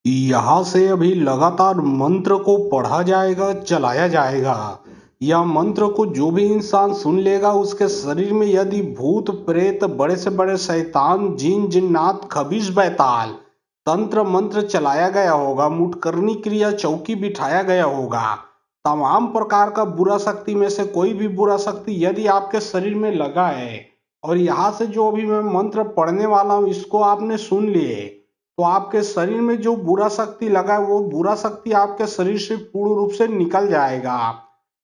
यहाँ से अभी लगातार मंत्र को पढ़ा जाएगा, चलाया जाएगा। यह मंत्र को जो भी इंसान सुन लेगा उसके शरीर में यदि भूत प्रेत बड़े से बड़े शैतान जिन जिन्नात खबीस बैताल तंत्र मंत्र चलाया गया होगा, मुटकरनी क्रिया चौकी बिठाया गया होगा, तमाम प्रकार का बुरा शक्ति में से कोई भी बुरा शक्ति यदि आपके शरीर में लगा है और यहाँ से जो अभी मैं मंत्र पढ़ने वाला हूँ इसको आपने सुन लिए, तो आपके शरीर में जो बुरा शक्ति लगा है वो बुरा शक्ति आपके शरीर से पूर्ण रूप से निकल जाएगा।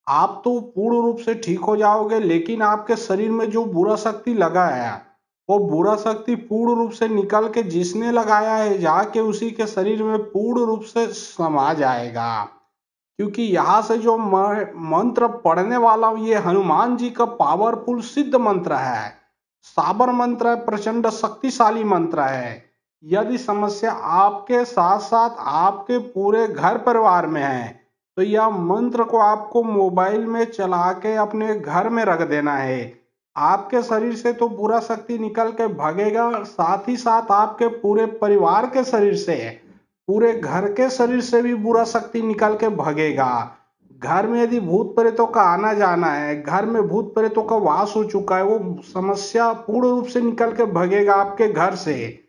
आप तो पूर्ण रूप से ठीक हो जाओगे, लेकिन आपके शरीर में जो बुरा शक्ति लगा है वो बुरा शक्ति पूर्ण रूप से निकल के जिसने लगाया है जाके उसी के शरीर में पूर्ण रूप से समा जाएगा। क्योंकि यहाँ से जो मंत्र पढ़ने वाला हूँ ये हनुमान जी का पावरफुल सिद्ध मंत्र है, साबर मंत्र है, प्रचंड शक्तिशाली मंत्र है। यदि समस्या आपके साथ साथ आपके पूरे घर परिवार में है तो यह मंत्र को आपको मोबाइल में चला के अपने घर में रख देना है। आपके शरीर से तो बुरा शक्ति निकल के भागेगा, साथ ही साथ आपके पूरे परिवार के शरीर से, पूरे घर के शरीर से भी बुरा शक्ति निकल के भगेगा। घर में यदि भूत प्रेतों का आना जाना है, घर में भूत प्रेतों का वास हो चुका है, वो समस्या पूर्ण रूप से निकल के भगेगा आपके घर से।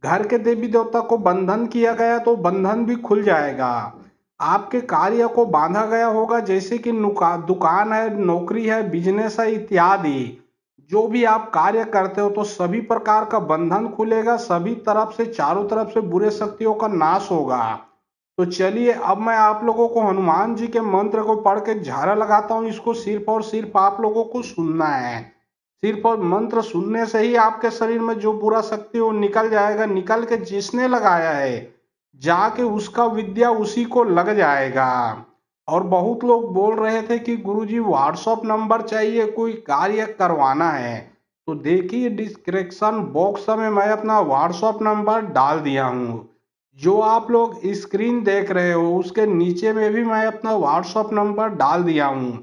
घर के देवी देवता को बंधन किया गया तो बंधन भी खुल जाएगा। आपके कार्य को बांधा गया होगा, जैसे कि दुकान है, नौकरी है, बिजनेस है इत्यादि, जो भी आप कार्य करते हो तो सभी प्रकार का बंधन खुलेगा, सभी तरफ से चारों तरफ से बुरे शक्तियों का नाश होगा। तो चलिए अब मैं आप लोगों को हनुमान जी के मंत्र को पढ़ के झाड़ा लगाता हूँ। इसको सिर्फ और सिर्फ आप लोगों को सुनना है। सिर्फ और मंत्र सुनने से ही आपके शरीर में जो बुरा शक्ति वो निकल जाएगा, निकल के जिसने लगाया है जाके उसका विद्या उसी को लग जाएगा। और बहुत लोग बोल रहे थे कि गुरुजी व्हाट्सएप नंबर चाहिए, कोई कार्य करवाना है, तो देखिए डिस्क्रिप्शन बॉक्स में मैं अपना व्हाट्सएप नंबर डाल दिया हूँ। जो आप लोग स्क्रीन देख रहे हो उसके नीचे में भी मैं अपना व्हाट्सएप नंबर डाल दिया हूँ,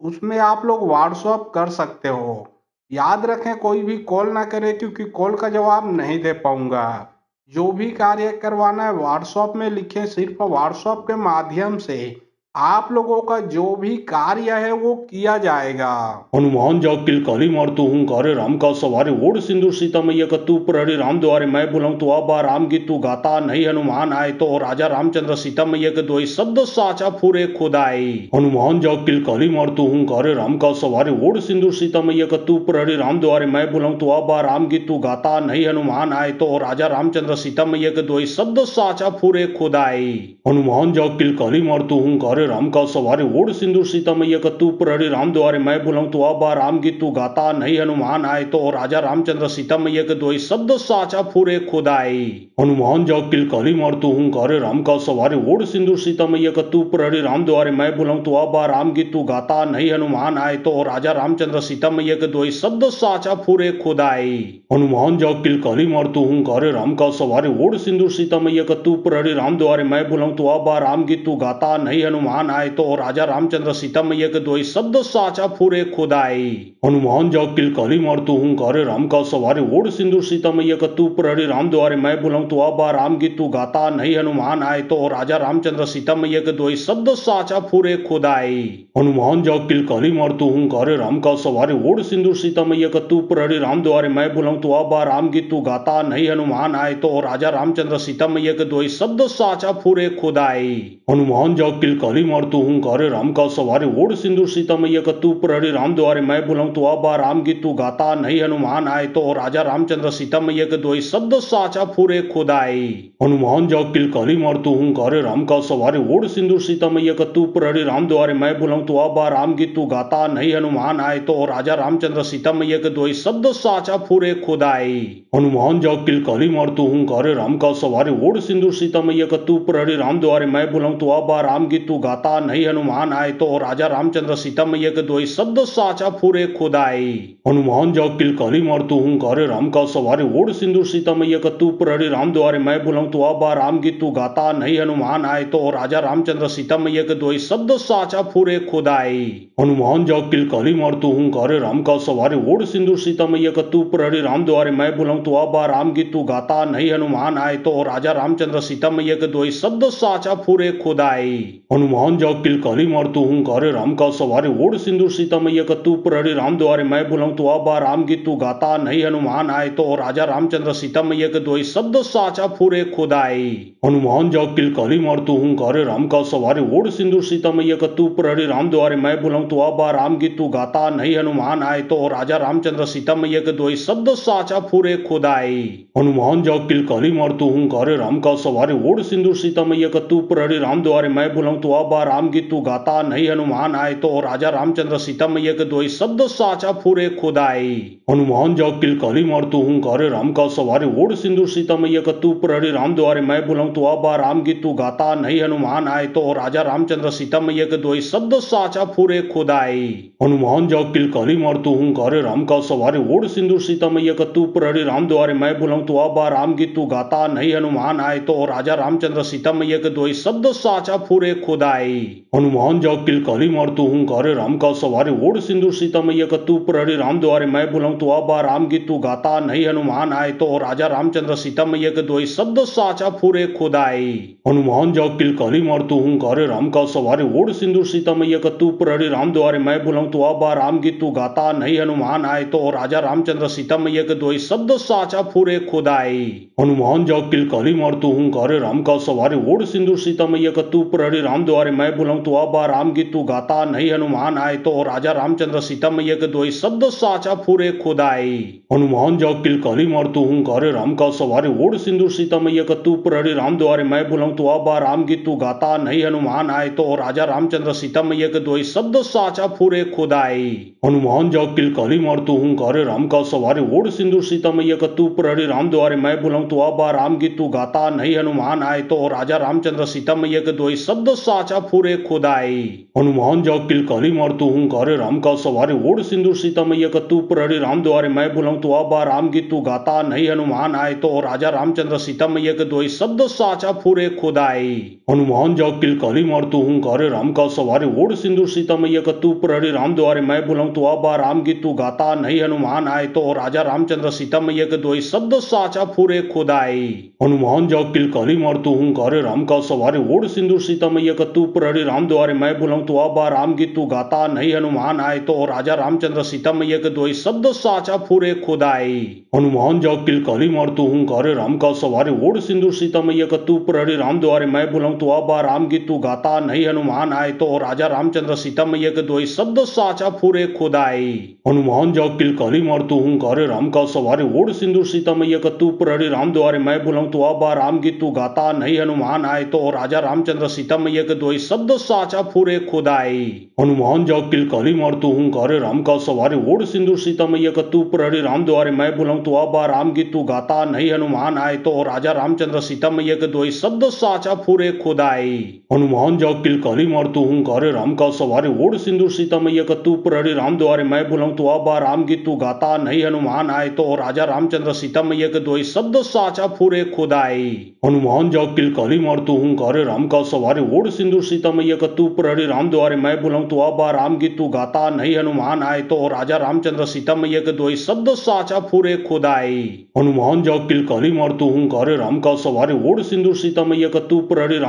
उसमें आप लोग व्हाट्सएप कर सकते हो। याद रखें कोई भी कॉल ना करे, क्योंकि कॉल का जवाब नहीं दे पाऊंगा। जो भी कार्य करवाना है व्हाट्सएप में लिखें, सिर्फ व्हाट्सएप के माध्यम से आप लोगों का जो भी कार्य है वो किया जाएगा। हनुमान जाग किलकारी मारतु हूँ कारे राम का सवारे ओढ़ सिंदूर सीता मैया का तू प्रहरी राम द्वारे मैं बुलाऊं तो आबा राम की तू गाता नहीं हनुमान आए तो राजा रामचंद्र सीता मैया के दोई शब्द साचा फूरे खुदाई। हनुमान जाग किलकारी मारतु हूँ कारे राम का सवारे ओढ़ सिंदूर सीता मैया का तू प्रहरी राम द्वारे मैं बुलाऊं तो आबा राम की तू गाता नहीं हनुमान आए तो राजा रामचंद्र सीता मैया के दोई शब्द साचा फूरे खुदाई। हनुमान जाग किलकारी मारतु हूँ कारे राम का सवारे ओढ़ सिंदूर सीता मैया का तू प्रहरी राम द्वारे मैं बुलाऊं तो आबा राम की तू गाता नहीं हनुमान आए तो राजा रामचंद्र सीता मैया के दोई शब्द साचा फूरे खुदाई। हनुमान जाग किलकारी मारतु हूँ कारे राम का सवारे ओढ़ सिंदूर सीता मैया का तू प्रहरी राम द्वारे मैं बुलाऊं तो आबा राम की तू गाता नहीं हनुमान आए तो राजा रामचंद्र सीता मैया के दोई शब्द साचा फूरे खुदाई। हनुमान जाग किलकारी मारतु हूँ कारे राम का सवारे ओढ़ सिंदूर सीता मैया का तू प्रहरी राम द्वारे मैं बुलाऊं तो आबा राम की तू गाता नहीं हनुमान आए तो राजा रामचंद्र सीता मैया के दोई शब्द साचा फूरे खुदाई। हनुमान जाग किलकारी मारतु हूँ कारे राम का सवारे ओढ़ सिंदूर सीता मैया का तू प्रहरी राम द्वारे मैं बुलाऊं तो आबा राम की तू गाता नहीं हनुमान आए तो राजा रामचंद्र सीता मैया के दोई शब्द साचा फूरे खुदाई। हनुमान जाग किलकारी मारतु हूँ कारे राम का सवारे ओढ़ सिंदूर सीता मैया का तू प्रहरी राम द्वारे मैं बुलाऊं तो आबा राम की तू गाता नहीं हनुमान आए तो राजा रामचंद्र सीता मैया के दोई शब्द साचा फूरे खुदाई। हनुमान जाग किलकारी मारतु हूँ कारे राम का सवारे ओढ़ सिंदूर सीता मैया का तू प्रहरी राम द्वारे मैं बुलाऊं तो आबा राम की तू गाता नहीं हनुमान आए तो राजा रामचंद्र सीता मैया के दोई शब्द साचा फूरे खुदाई। हनुमान जाग किलकारी मारतु हूँ कारे राम का सवारे ओढ़ सिंदूर सीता मैया का तू प्रहरी राम द्वारे मैं बुलाऊं तो आबा राम की तू गाता नहीं हनुमान आए तो राजा रामचंद्र सीता मैया के दोई शब्द साचा फूरे खुदाई। हनुमान जाग किलकारी मारतु हूँ कारे राम का सवारे ओढ़ सिंदूर सीता मैया का तू प्रहरी राम द्वारे मैं बुलाऊं तो आबा राम की तू गाता नहीं हनुमान आए तो राजा रामचंद्र सीता मैया के दोई शब्द साचा फूरे खुदाई। हनुमान जाग किलकारी मारतु हूँ कारे राम का सवारे ओढ़ सिंदूर सीता मैया का तू प्रहरी राम द्वारे मैं बुलाऊं तो आबा राम की तू गाता नहीं हनुमान आए तो राजा रामचंद्र सीता मैया के दोई शब्द साचा फूरे खुदाई। हनुमान जा किलकारी मारतू हूँ कारे राम का सवारे ओढ़ सिंदूर सीता मैया का तू प्रहरी राम द्वारे मैं बुलाऊं तो अब राम की तू गाता नहीं हनुमान आए तो राजा रामचंद्र सीता मैया के दोई शब्द साचा फूरे खुदाई। हनुमान जा किलकारी मारतू हूँ कारे राम का सवारे ओढ़ सिंदूर सीता मैया का तू प्रहरी राम द्वारे मैं बुलाऊं तो अब राम की तू गाता नहीं हनुमान आए तो राजा रामचंद्र सीता मैया के दोई शब्द साचा फूरे खुदाई। हनुमान जा किलकारी मारतू हूँ कारे राम का सवारे ओढ़ सिंदूर सीता मैया का तू प्रहरी राम द्वारे मैं बुलाऊं तो अब राम की तू गाता नहीं हनुमान आए तो राजा रामचंद्र सीता मैया के दोई शब्द साचा फूरे खुदाई। हनुमान जा किलकारी मारतू हूँ कारे राम का सवारे ओढ़ सिंदूर सीता मैया का तू प्रहरी राम द्वारे मैं बुलाऊं तो अब राम की तू गाता नहीं हनुमान आए तो राजा रामचंद्र सीता मैया के दोई शब्द साचा फूरे खुदाई। हनुमान जा किलकारी मारतू हूँ कारे राम का सवारे ओढ़ सिंदूर सीता मैया का तू प्रहरी राम द्वारे मैं बुलाऊं तो अब राम की तू गाता नहीं हनुमान आए तो राजा रामचंद्र सीता मैया के दोई शब्द साचा फूरे खुदाई। हनुमान जा किलकारी मारतू हूँ कारे राम का सवारे ओढ़ सिंदूर सीता मैया का तू प्रहरी राम द्वारे मैं बुलाऊं तो अब राम की तू गाता नहीं हनुमान आए तो राजा रामचंद्र सीता मैया के दोई शब्द साचा फूरे खुदाई। हनुमान जा किलकारी मारतू हूँ कारे राम का सवारे ओढ़ सिंदूर सीता मैया का तू प्रहरी राम द्वारे मैं बुलाऊं तो अब राम की तू गाता नहीं हनुमान आए तो राजा रामचंद्र सीता मैया के दोई शब्द साचा फूरे खुदाई। हनुमान जा किलकारी मारतू हूँ कारे राम का सवारे ओढ़ सिंदूर सीता मैया का तू प्रहरी राम द्वारे मैं बुलाऊं तो अब राम की तू गाता नहीं हनुमान आए तो राजा रामचंद्र सीता मैया के दोई शब्द साचा फूरे खुदाई। हनुमान जा किलकारी मारतू हूँ कारे राम का सवारे ओढ़ सिंदूर सीता मैया का तू प्रहरी राम द्वारे मैं बुलाऊं तो अब राम की तू गाता नहीं हनुमान आए तो राजा रामचंद्र सीता मैया के दोई शब्द साचा फूरे खुदाई। हनुमान जा किलकारी मारतू हूँ कारे राम का सवारे ओढ़ सिंदूर सीता मैया का तू प्रहरी राम द्वारे मैं बुलाऊं तो अब राम की तू गाता नहीं हनुमान आए तो राजा रामचंद्र सीता मैया के दोई शब्द साचा फूरे खुदाई। हनुमान जा किलकारी मारतू हूँ कारे राम का सवारे ओढ़ सिंदूर सीता मैया का तू प्रहरी राम द्वारे मैं बुलाऊं तो अब राम की तू गाता नहीं हनुमान आए तो राजा रामचंद्र सीता मैया के दोई शब्द साचा फूरे खुदाई। हनुमान जा किलकारी मारतू हूँ कारे राम का सवारे ओढ़ सिंदूर सीता मैया का तू प्रहरी राम द्वारे मैं बुलाऊं तो अब राम की तू गाता नहीं हनुमान आए तो राजा रामचंद्र सीता मैया के दोई शब्द साचा फूरे खुदाई। हनुमान जा किलकारी मारतू हूँ कारे राम का सवारे ओढ़ सिंदूर सीता मैया का तू प्रहरी राम द्वारे मैं बुलाऊं तो अब राम की तू गाता नहीं हनुमान आए तो राजा रामचंद्र सीता मैया के दोई शब्द साचा फूरे खुदाई। हनुमान जा किलकारी मारतू हूँ कारे राम का सवारे ओढ़ सिंदूर सीता मैया का तू प्रहरी राम द्वारे मैं बुलाऊं तो अब राम की तू गाता नहीं हनुमान आए तो राजा रामचंद्र सीता मैया के दोई शब्द साचा फूरे खुदाई। हनुमान जा किलकारी मारतू हूँ कारे राम का सवारे ओढ़ सिंदूर सीता मैया का तू प्रहरी राम द्वारे मैं बुलाऊं तो अब राम की तू गाता नहीं हनुमान आए तो राजा रामचंद्र सीता मैया के दोई शब्द साचा फूरे खुदाई। हनुमान जा किलकारी मारतू हूँ कारे राम का सवारे ओढ़ सिंदूर सीता मैया का तू प्रहरी राम द्वारे मैं बुलाऊं तो अब राम की तू गाता नहीं हनुमान आए तो राजा रामचंद्र सीता मैया के दोई शब्द साचा फूरे खुदाई। हनुमान जा किलकारी मारतू हूँ कारे राम का सवारे ओढ़ सिंदूर सीता मैया का तू प्रहरी राम द्वारे मैं बुलाऊं तो अब राम की तू गाता नहीं हनुमान आए तो राजा रामचंद्र सीता मैया के दोई शब्द साचा फूरे खुदाई। हनुमान जा किलकारी मारतू हूँ कारे राम का सवारे ओढ़ सिंदूर सीता मैया का तू प्रहरी राम द्वारे मैं बुलाऊं तो अब राम की तू गाता नहीं हनुमान आए तो राजा रामचंद्र सीता मैया के दोई शब्द साचा फूरे खुदाई। हनुमान जा किलकारी मारतू हूँ कारे राम का सवारे ओढ़ सिंदूर सीता मैया का तू प्रहरी राम द्वारे मैं बुलाऊं तो अब राम की तू गाता नहीं हनुमान आए तो राजा रामचंद्र सीता मैया के दोई शब्द साचा फूरे खुदाई। हनुमान जा किलकारी मारतू हूँ कारे राम का सवारे ओढ़ सिंदूर सीता मैया का तू प्रहरी राम द्वारे मैं बुलाऊं तो अब राम की तू गाता नहीं हनुमान आए तो राजा रामचंद्र सीता मैया के दोई शब्द साचा फूरे खुदाई। हनुमान जा किलकारी मारतू हूँ कारे राम का सवारे ओढ़ सिंदूर सीता मैया का तू प्रहरी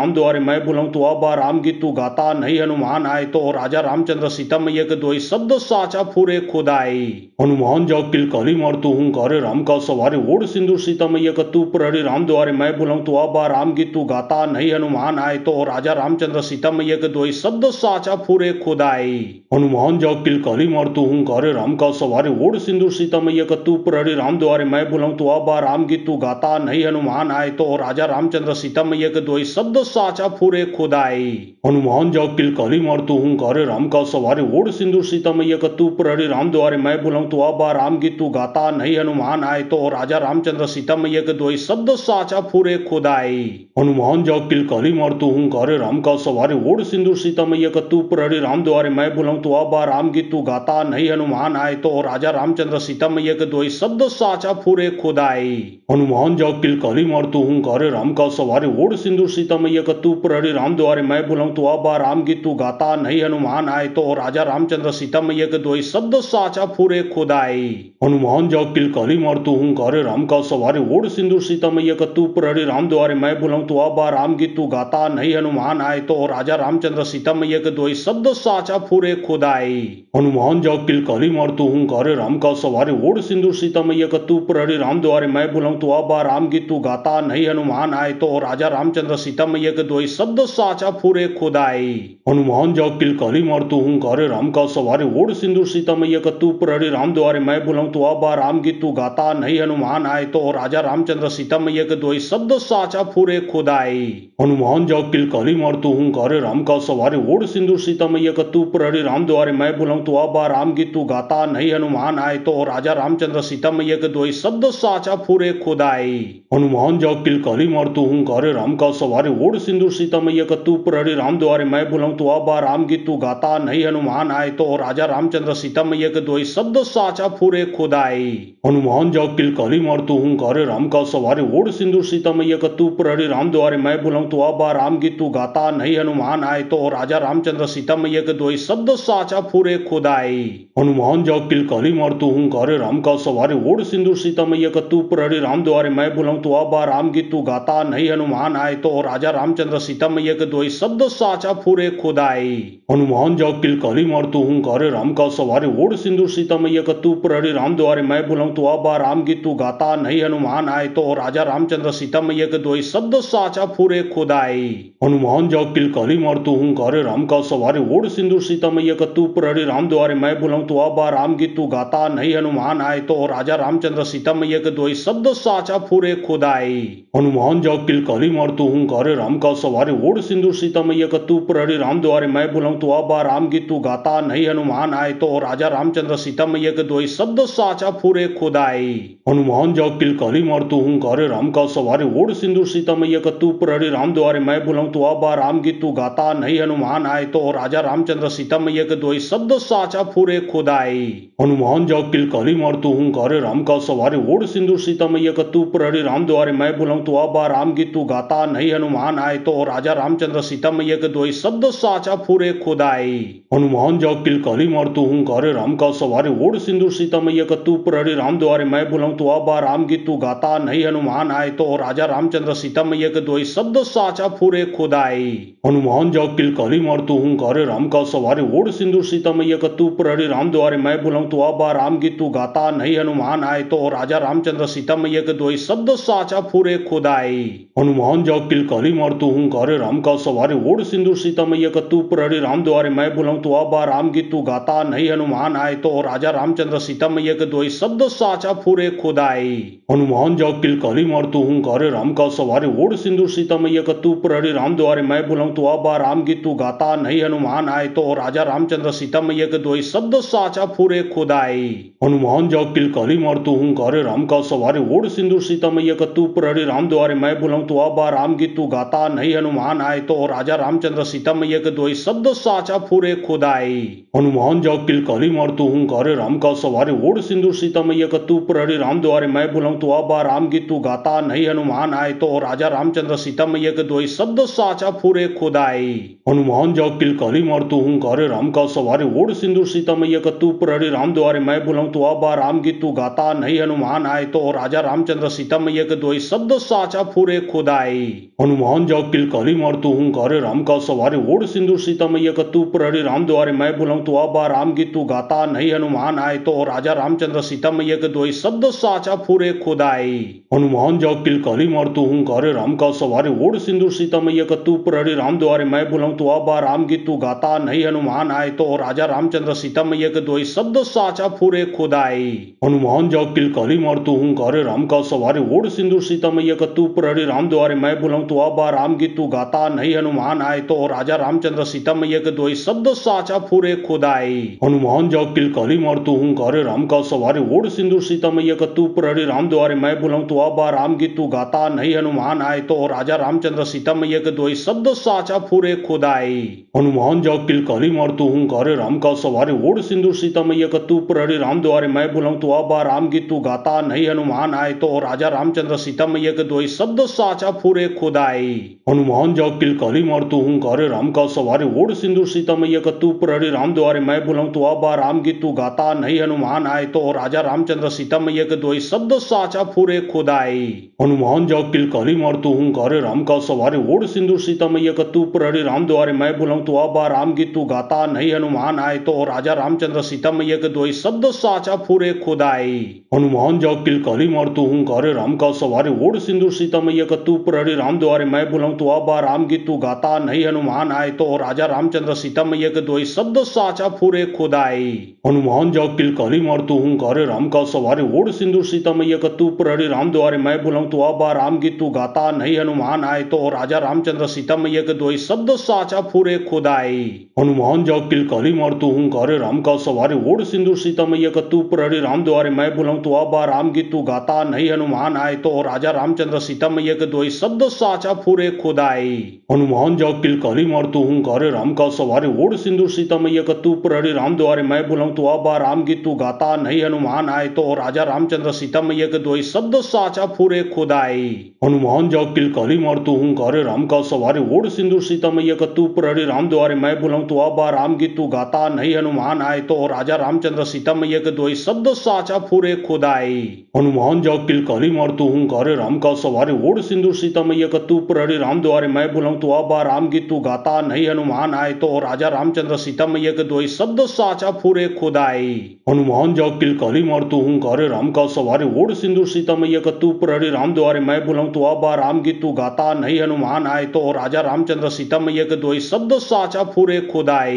राम द्वारे मैं बुलाऊं तो अब राम की तू गाता नहीं हनुमान आए तो राजा रामचंद्र सीता मैया के दोई शब्द साचा फूरे खुदाई। हनुमान जा किलकारी मारतू हूँ कारे राम का सवारे ओढ़ सिंदूर सीता मैया का तू प्रहरी राम द्वारे मैं बुलाऊं तो अब राम की तू गाता नहीं हनुमान आए तो राजा रामचंद्र सीता मैया के दोई शब्द साचा फूरे खुदाई। हनुमान जा किलकारी मारतू हूँ कारे राम का सवारे ओढ़ सिंदूर सीता मैया का तू प्रहरी राम द्वारे मैं बुलाऊं तो अब राम की तू गाता नहीं हनुमान आए तो राजा रामचंद्र सीता मैया के दोई शब्द साचा फूरे खुदाई। हनुमान जा किलकारी मारतू हूँ कारे राम का सवारे ओढ़ सिंदूर सीता मैया का तू प्रहरी राम द्वारे मैं बुलाऊं तो अब राम की तू गाता नहीं हनुमान आए तो राजा रामचंद्र सीता मैया के दोई शब्द साचा फूरे खुदाई। हनुमान जा किलकारी मारतू हूँ कारे राम का सवारे ओढ़ सिंदूर सीता मैया का तू प्रहरी राम द्वारे मैं बुलाऊं तो अब राम की तू गाता गाता नहीं हनुमान आए तो राजा रामचंद्र सीता मैया के दोई शब्द साचा फूरे खुदाई। हनुमान जा किलकारी मारतू हूँ कारे राम का सवारे ओढ़ सिंदूर सीता मैया का तू प्रहरी राम द्वारे मैं बुलाऊं तो आबा राम गीत तू गाता नहीं हनुमान आए तो राजा रामचंद्र सीता मैया के दोई शब्द साचा फूरे खुदाई। हनुमान जा किलकारी मारतू हूँ कारे राम का सवारे ओढ़ सिंदूर सीता मैया का तू प्रहरी राम द्वारे मैं बुलाऊं तो आबा राम गीत तू गाता नहीं हनुमान आए तो राजा रामचंद्र सीता मैया के दोई शब्द साचा फूरे खुदाई। हनुमान जा किलकारी मारतू हूँ कारे राम का सवारे ओढ़ सिंदूर सीता मैया का तू प्रहरी राम द्वारे मैं बुलाऊं तो आबा राम गीत तू गाता नहीं हनुमान आए तो राजा रामचंद्र सीता मैया के दोई शब्द साचा फूरे खुदाई। हनुमान जा किलकारी मारतू हूँ कारे राम का सवारे ओढ़ सिंदूर सीता मैया का तू प्रहरी राम द्वारे मैं बुलाऊं तो आबा राम गीत तू गाता नहीं हनुमान आए तो राजा रामचंद्र सीता मैया के दोई शब्द साचा फूरे खुदाई। हनुमान जा किलकारी मारतू हूँ कारे राम का सवारे ओढ़ सिंदूर सीता मैया का तू प्रहरी राम द्वारे मैं बुलाऊं तो आबा राम गीत तू गाता नहीं हनुमान आए तो राजा रामचंद्र सीता मैया के दोई शब्द साचा फूरे खुदाई। हनुमान जा किलकारी मारतू हूँ कारे राम का सवारे ओढ़ सिंदूर सीता मैया का तू प्रहरी राम द्वारे मैं बुलाऊं तो आबा राम गीत तू गाता नहीं हनुमान आए तो राजा रामचंद्र सीता मैया के दोई शब्द साचा फूरे खुदाई। हनुमान जा किलकारी मारतू हूँ कारे राम का सवारे ओढ़ सिंदूर सीता मैया का तू प्रहरी राम द्वारे मैं बुलाऊं तो आबा राम गीत तू गाता नहीं हनुमान आए तो राजा रामचंद्र सीता मैया के दोई शब्द साचा फूरे खुदाई। हनुमान जा किलकारी मारतू हूँ कारे राम का सवारे ओढ़ सिंदूर सीता मैया का तू प्रहरी राम द्वारे मैं बुलाऊं तो आबा राम गीत तू गाता नहीं हनुमान आए तो राजा रामचंद्र सीता मैया के दोई शब्द साचा फूरे खुदाई। हनुमान जा किलकारी मारतू हूँ कारे राम का सवारे ओढ़ सिंदूर सीता मैया का तू प्रहरी राम द्वारे मैं बुलाऊं तो आबा राम गीत तू गाता नहीं हनुमान आए तो राजा रामचंद्र सीता मैया के दोई शब्द साचा फूरे खुदाई। हनुमान जा किलकारी मारतू हूँ कारे राम का सवारे ओढ़ सिंदूर सीता मैया का तू प्रहरी राम द्वारे मैं बुलाऊं तो आबा राम गीत तू गाता नहीं हनुमान आए तो राजा रामचंद्र सीता मैया के दोई शब्द साचा फूरे खुदाई। हनुमान जा किलकारी मारतू हूँ कारे राम का सवारे ओढ़ सिंदूर सीता मैया का तू प्रहरी राम द्वारे मैं बुलाऊं तो आबा राम गीत तू गाता नहीं हनुमान आए तो राजा रामचंद्र सीता मैया के दोई शब्द साचा फूरे खुदाई। हनुमान जा किलकारी मारतू हूँ कारे राम का सवारे ओढ़ सिंदूर सीता मैया का तू प्रहरी राम द्वारे मैं बुलाऊं तो आबा राम गीत तू गाता नहीं हनुमान आए तो राजा रामचंद्र सीता मैया के दोई शब्द साचा फूरे खुदाई। हनुमान जा किलकारी मारतू हूँ कारे राम का सवारे ओढ़ सिंदूर सीता मैया का तू प्रहरी राम द्वारे मैं बुलाऊं तो आबा राम गीत तू गाता नहीं हनुमान आए तो राजा रामचंद्र सीता मैया के दोई शब्द साचा फूरे खुदाई। हनुमान जा किलकारी मारतू हूँ कारे राम का सवारे ओढ़ सिंदूर सीता मैया का तू प्रहरी राम द्वारे मैं बुलाऊं तो आबा राम गीत तू गाता नहीं हनुमान आए तो राजा रामचंद्र सीता मैया के दोई शब्द साचा फूरे खुदाई। हनुमान जा किलकारी मारतू हूँ कारे राम का सवारे ओढ़ सिंदूर सीता मैया का तू प्रहरी राम द्वारे मैं बुलाऊं तो आबा राम गीत तू गाता नहीं हनुमान आए तो राजा रामचंद्र सीता मैया के दोई शब्द साचा फूरे खुदाई। हनुमान जा किलकारी मारतू हूँ कारे राम का सवारे ओढ़ सिंदूर सीता मैया का तू प्रहरी राम द्वारे मैं बुलाऊं तो आबा राम गीत तू गाता नहीं हनुमान आए तो राजा रामचंद्र सीता मैया के दोई शब्द साचा फूरे खुदाई। हनुमान जा किलकारी मारतू हूँ कारे राम का सवारे ओढ़ सिंदूर सीता मैया का तू प्रहरी राम द्वारे मैं बुलाऊं तो आबा राम गीत तू गाता नहीं हनुमान आए तो राजा रामचंद्र सीता मैया के दोई शब्द साचा फूरे खुदाई। हनुमान जा किलकारी मारतू हूँ कारे राम का सवारे ओढ़ सिंदूर सीता मैया का तू प्रहरी राम द्वारे मैं बुलाऊं तो आबा राम गीत तू गाता नहीं हनुमान आए तो राजा रामचंद्र सीता मैया के दोई शब्द साचा फूरे खुदाई। हनुमान जा किलकारी मारतू हूँ कारे राम का सवारे ओढ़ सिंदूर सीता मैया का तू प्रहरी राम द्वारे मैं बुलाऊं तो आबा राम गीत तू गाता नहीं हनुमान आए तो राजा रामचंद्र सीता मैया के दोई शब्द साचा फूरे खुदाई। हनुमान जा किलकारी मारतू हूँ कारे राम का सवारे ओढ़ सिंदूर सीता मैया का तू प्रहरी राम द्वारे मैं बुलाऊं तो आबा राम गीत तू गाता नहीं हनुमान आए तो राजा रामचंद्र सीता मैया के दोई शब्द साचा फूरे खुदाई। हनुमान जा किलकारी मारतू हूँ कारे राम का सवारे ओढ़ सिंदूर सीता मैया का तू प्रहरी राम द्वारे मैं बुलाऊं तो आबा राम गीत तू गाता नहीं हनुमान आए तो राजा रामचंद्र सीता मैया के दोई शब्द साचा फूरे खुदाई। हनुमान जा किलकारी मारतू हूँ कारे राम का सवारे ओढ़ सिंदूर सीता मैया का तू प्रहरी राम द्वारे मैं बुलाऊं तो आबा राम गीत तू गाता नहीं हनुमान आए तो राजा रामचंद्र सीता मैया के दोई शब्द साचा फूरे खुदाई। हनुमान जा किलकारी मारतू हूँ कारे राम का सवारे ओढ़ सिंदूर सीता मैया का तू प्रहरी राम द्वारे मैं बुलाऊं तो आबा राम गीत तू गाता नहीं हनुमान आए तो राजा रामचंद्र सीता मैया के दोई शब्द साचा फूरे खुदाई। हनुमान जा किलकारी मारतू हूँ कारे राम का सवारे ओढ़ सिंदूर सीता मैया का तू प्रहरी राम द्वारे मैं बुलाऊं तो आबा राम गीत तू गाता नहीं हनुमान आए तो राजा रामचंद्र सीता मैया के दोई शब्द साचा फूरे खुदाई। हनुमान जा किलकारी मारतू हूँ कारे राम का सवारे ओढ़ सिंदूर सीता मैया का तू प्रहरी राम द्वारे मैं बुलाऊं तो आबा राम गीत तू गाता नहीं हनुमान आए तो राजा रामचंद्र सीता मैया के दोई शब्द साचा फूरे खुदाई। हनुमान जाग किलकारी मार तू हूंकारे राम का सवारे ओढ़ सिंदूर सीता मैया का तू प्रहरी राम द्वारे मैं बुलाऊं तो आबा राम गीत तू गाता नहीं हनुमान आए तो राजा रामचंद्र सीता मैया के दोई शब्द साचा फूरे खुदाई। हनुमान जाग किलकारी मार तू हूंकारे राम का सवारे ओढ़ सिंदूर सीता मैया का तू प्रहरी राम द्वारे मैं बुलाऊं तो आबा राम गीत तू गाता नहीं हनुमान आए तो राजा रामचंद्र सीता मैया के दोई शब्द साचा फूरे खुदाई। हनुमान जाग किलकारी मार तू हूंकारे राम का सवारे ओढ़ सिंदूर सीता मैया का तू प्रहरी राम द्वारे मैं बुलाऊं तो आबा राम गीत तू गाता नहीं हनुमान आए तो राजा रामचंद्र सीता मैया के दोई शब्द साचा फूरे खुदाई। हनुमान जाग किलकारी मार तू हूंकारे राम का सवारे ओढ़ सिंदूर सीता मैया का तू प्रहरी राम द्वारे मैं बुलाऊं तो आबा राम गीत तू गाता नहीं हनुमान आए तो राजा रामचंद्र सीता मैया के दोई शब्द साचा फूरे खुदाई। हनुमान जाग किलकारी मार तू हूंकारे राम का सवारे ओढ़ सिंदूर सीता मैया का तू प्रहरी राम द्वारे मैं बुलाऊं तो आबा राम गीत तू गाता नहीं हनुमान आए तो राजा रामचंद्र सीता मैया के दोई शब्द साचा फूरे खुदाई। हनुमान जाग किलकारी मार तू हूंकारे राम का सवारे ओढ़ सिंदूर सीता मैया का तू प्रहरी राम द्वारे मैं बुलाऊं तो आबा राम गीत तू गाता नहीं हनुमान आए तो राजा रामचंद्र सीता मैया के दोई शब्द साचा फूरे खुदाई। हनुमान जाग किलकारी मार तू हूंकारे राम का सवारे ओढ़ सिंदूर सीता मैया का तू प्रहरी राम द्वारे मैं बुलाऊं तो आबा राम गीत तू गाता नहीं हनुमान आए तो राजा रामचंद्र सीता मैया के दोई शब्द साचा फूरे खुदाई। हनुमान जाग किलकारी मार तू हूंकारे राम का सवारे ओढ़ सिंदूर सीता मैया का तू प्रहरी राम द्वारे मैं बुलाऊं तो आबा राम गीत तू गाता नहीं हनुमान आए तो राजा रामचंद्र सीता मैया के दोई शब्द साचा फूरे खुदाई।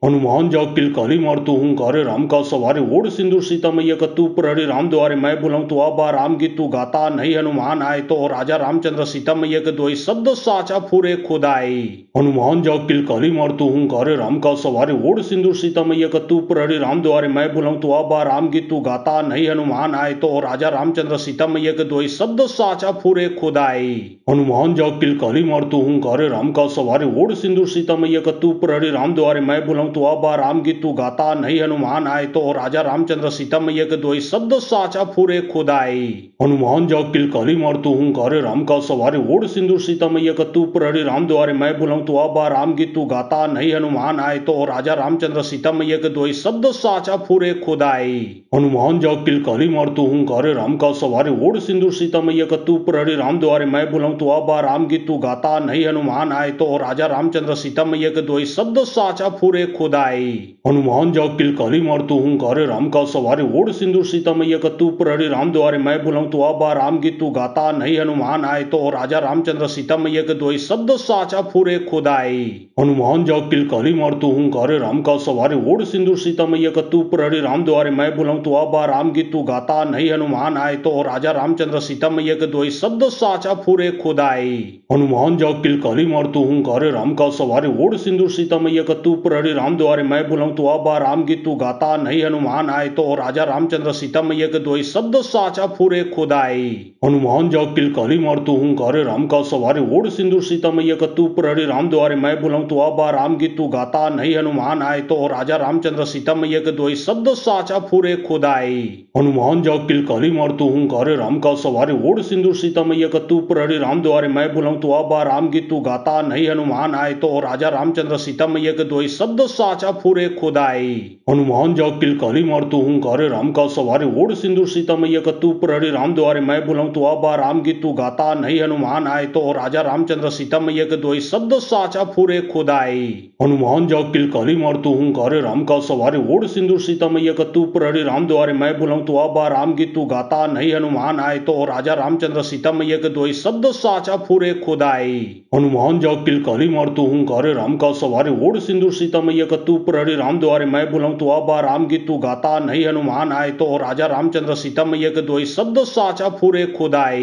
हनुमान जाग किलकारी मार तू हूंकारे राम का सवारे ओढ़ सिंदूर सीता मैया का तू प्रहरी राम द्वारे मैं बुलाऊं तो आबा राम गीत तू गाता नहीं हनुमान आए तो राजा रामचंद्र सीता मैया के दोई शब्द साचा फूरे खुदाई। हनुमान जाग किलकारी मार तू हूंकारे राम का सवारे ओढ़ सिंदूर सीता मैया का तू प्रहरी राम द्वारे मैं बुलाऊं तो आबा राम गीत तू गाता नहीं हनुमान आए तो राजा रामचंद्र सीता मैया के दोई शब्द साचा फूरे खुदाई। हनुमान जाग किलकारी मार तू हूंकारे राम का सवारे ओढ़ सिंदूर सीता मैया का तू प्रहरी राम द्वारे मैं बुलाऊं तो आबा राम गीत तू गाता नहीं हनुमान आए तो राजा रामचंद्र सीता मैया के दोई शब्द साचा फूरे खुदाई। हनुमान जाग किलकारी मार तू हूंकारे राम का सवारे ओढ़ सिंदूर सीता मैया का तू प्रहरी राम द्वारे मैं बुलाऊं तो आबा राम गीत तू गाता नहीं हनुमान आए तो राजा रामचंद्र सीता मैया के दोई शब्द साचा फूरे खुदाई। हनुमान जाग किलकारी मार तू हूंकारे राम का सवारे ओढ़ सिंदूर सीता मैया का तू प्रहरी राम द्वारे मैं बुलाऊं तो आबा राम गीत तू गाता नहीं हनुमान आए तो राजा रामचंद्र सीता मैया के दोई शब्द साचा फूरे खुदाई। हनुमान जाग किलकारी मार तू हूंकारे राम का सवारे ओढ़ सिंदूर सीता मैया का तू प्रहरी राम द्वारे मैं बुलाऊं तो आबा राम गीत तू गाता नहीं हनुमान आए तो राजा रामचंद्र सीता मैया के दोई शब्द साचा फूरे खुदाई। हनुमान जाग किलकारी मार तू हूंकारे राम का सवारे ओढ़ सिंदूर सीता मैया का तू प्रहरी राम द्वारे मैं बुलाऊं तो आबा राम गीत तू गाता नहीं हनुमान आए तो राजा रामचंद्र सीता मैया के दोई शब्द साचा फूरे खुदाई। हनुमान जाग किलकारी मार तू हूंकारे राम का सवारे ओढ़ सिंदूर सीता मैया का तू प्रहरी राम द्वारे मैं बुलाऊं तो आबा राम गीत तू गाता नहीं हनुमान आए तो राजा रामचंद्र सीता मैया के दोई शब्द साचा फूरे खुदाई। हनुमान जाग किलकारी मार तू हूंकारे राम का सवारे ओढ़ सिंदूर सीता मैया का तू प्रहरी राम द्वारे मैं बुलाऊं तो आबा राम गीत तू गाता नहीं हनुमान आए तो राजा रामचंद्र सीता मैया के दोई शब्द साचा फूरे खुदाई। हनुमान जाग किलकारी मार तू हूंकारे राम का सवारे ओढ़ सिंदूर सीता मैया का तू प्रहरी राम द्वारे मैं बुलाऊं तो आबा राम गीत तू गाता नहीं हनुमान आए तो राजा रामचंद्र सीता मैया के दोई शब्द साचा फूरे खुदाई। हनुमान जाग किलकारी मार तू हूंकारे राम का सवारे ओढ़ सिंदूर सीता मैया का तू प्रहरी राम द्वारे मैं बुलाऊं तो आबा राम गीत तू गाता नहीं हनुमान आए तो राजा रामचंद्र सीता मैया के दोई शब्द साचा फूरे खुदाई। हनुमान जाग किलकारी मार तू हूंकारे राम का सवारे ओढ़ सिंदूर सीता मैया का तू प्रहरी राम द्वारे मैं बुलाऊं तो आबा राम गीत तू गाता नहीं हनुमान आए तो राजा रामचंद्र सीता मैया के दोई शब्द साचा फूरे खुदाई। हनुमान जाग किलकारी मार तू हूंकारे राम का सवारे ओढ़ सिंदूर सीता मैया का तू प्रहरी राम द्वारे मैं बुलाऊं तो आबा राम गीत तू गाता नहीं हनुमान आए तो राजा रामचंद्र सीता मैया के दोई शब्द साचा फूरे खुदाई।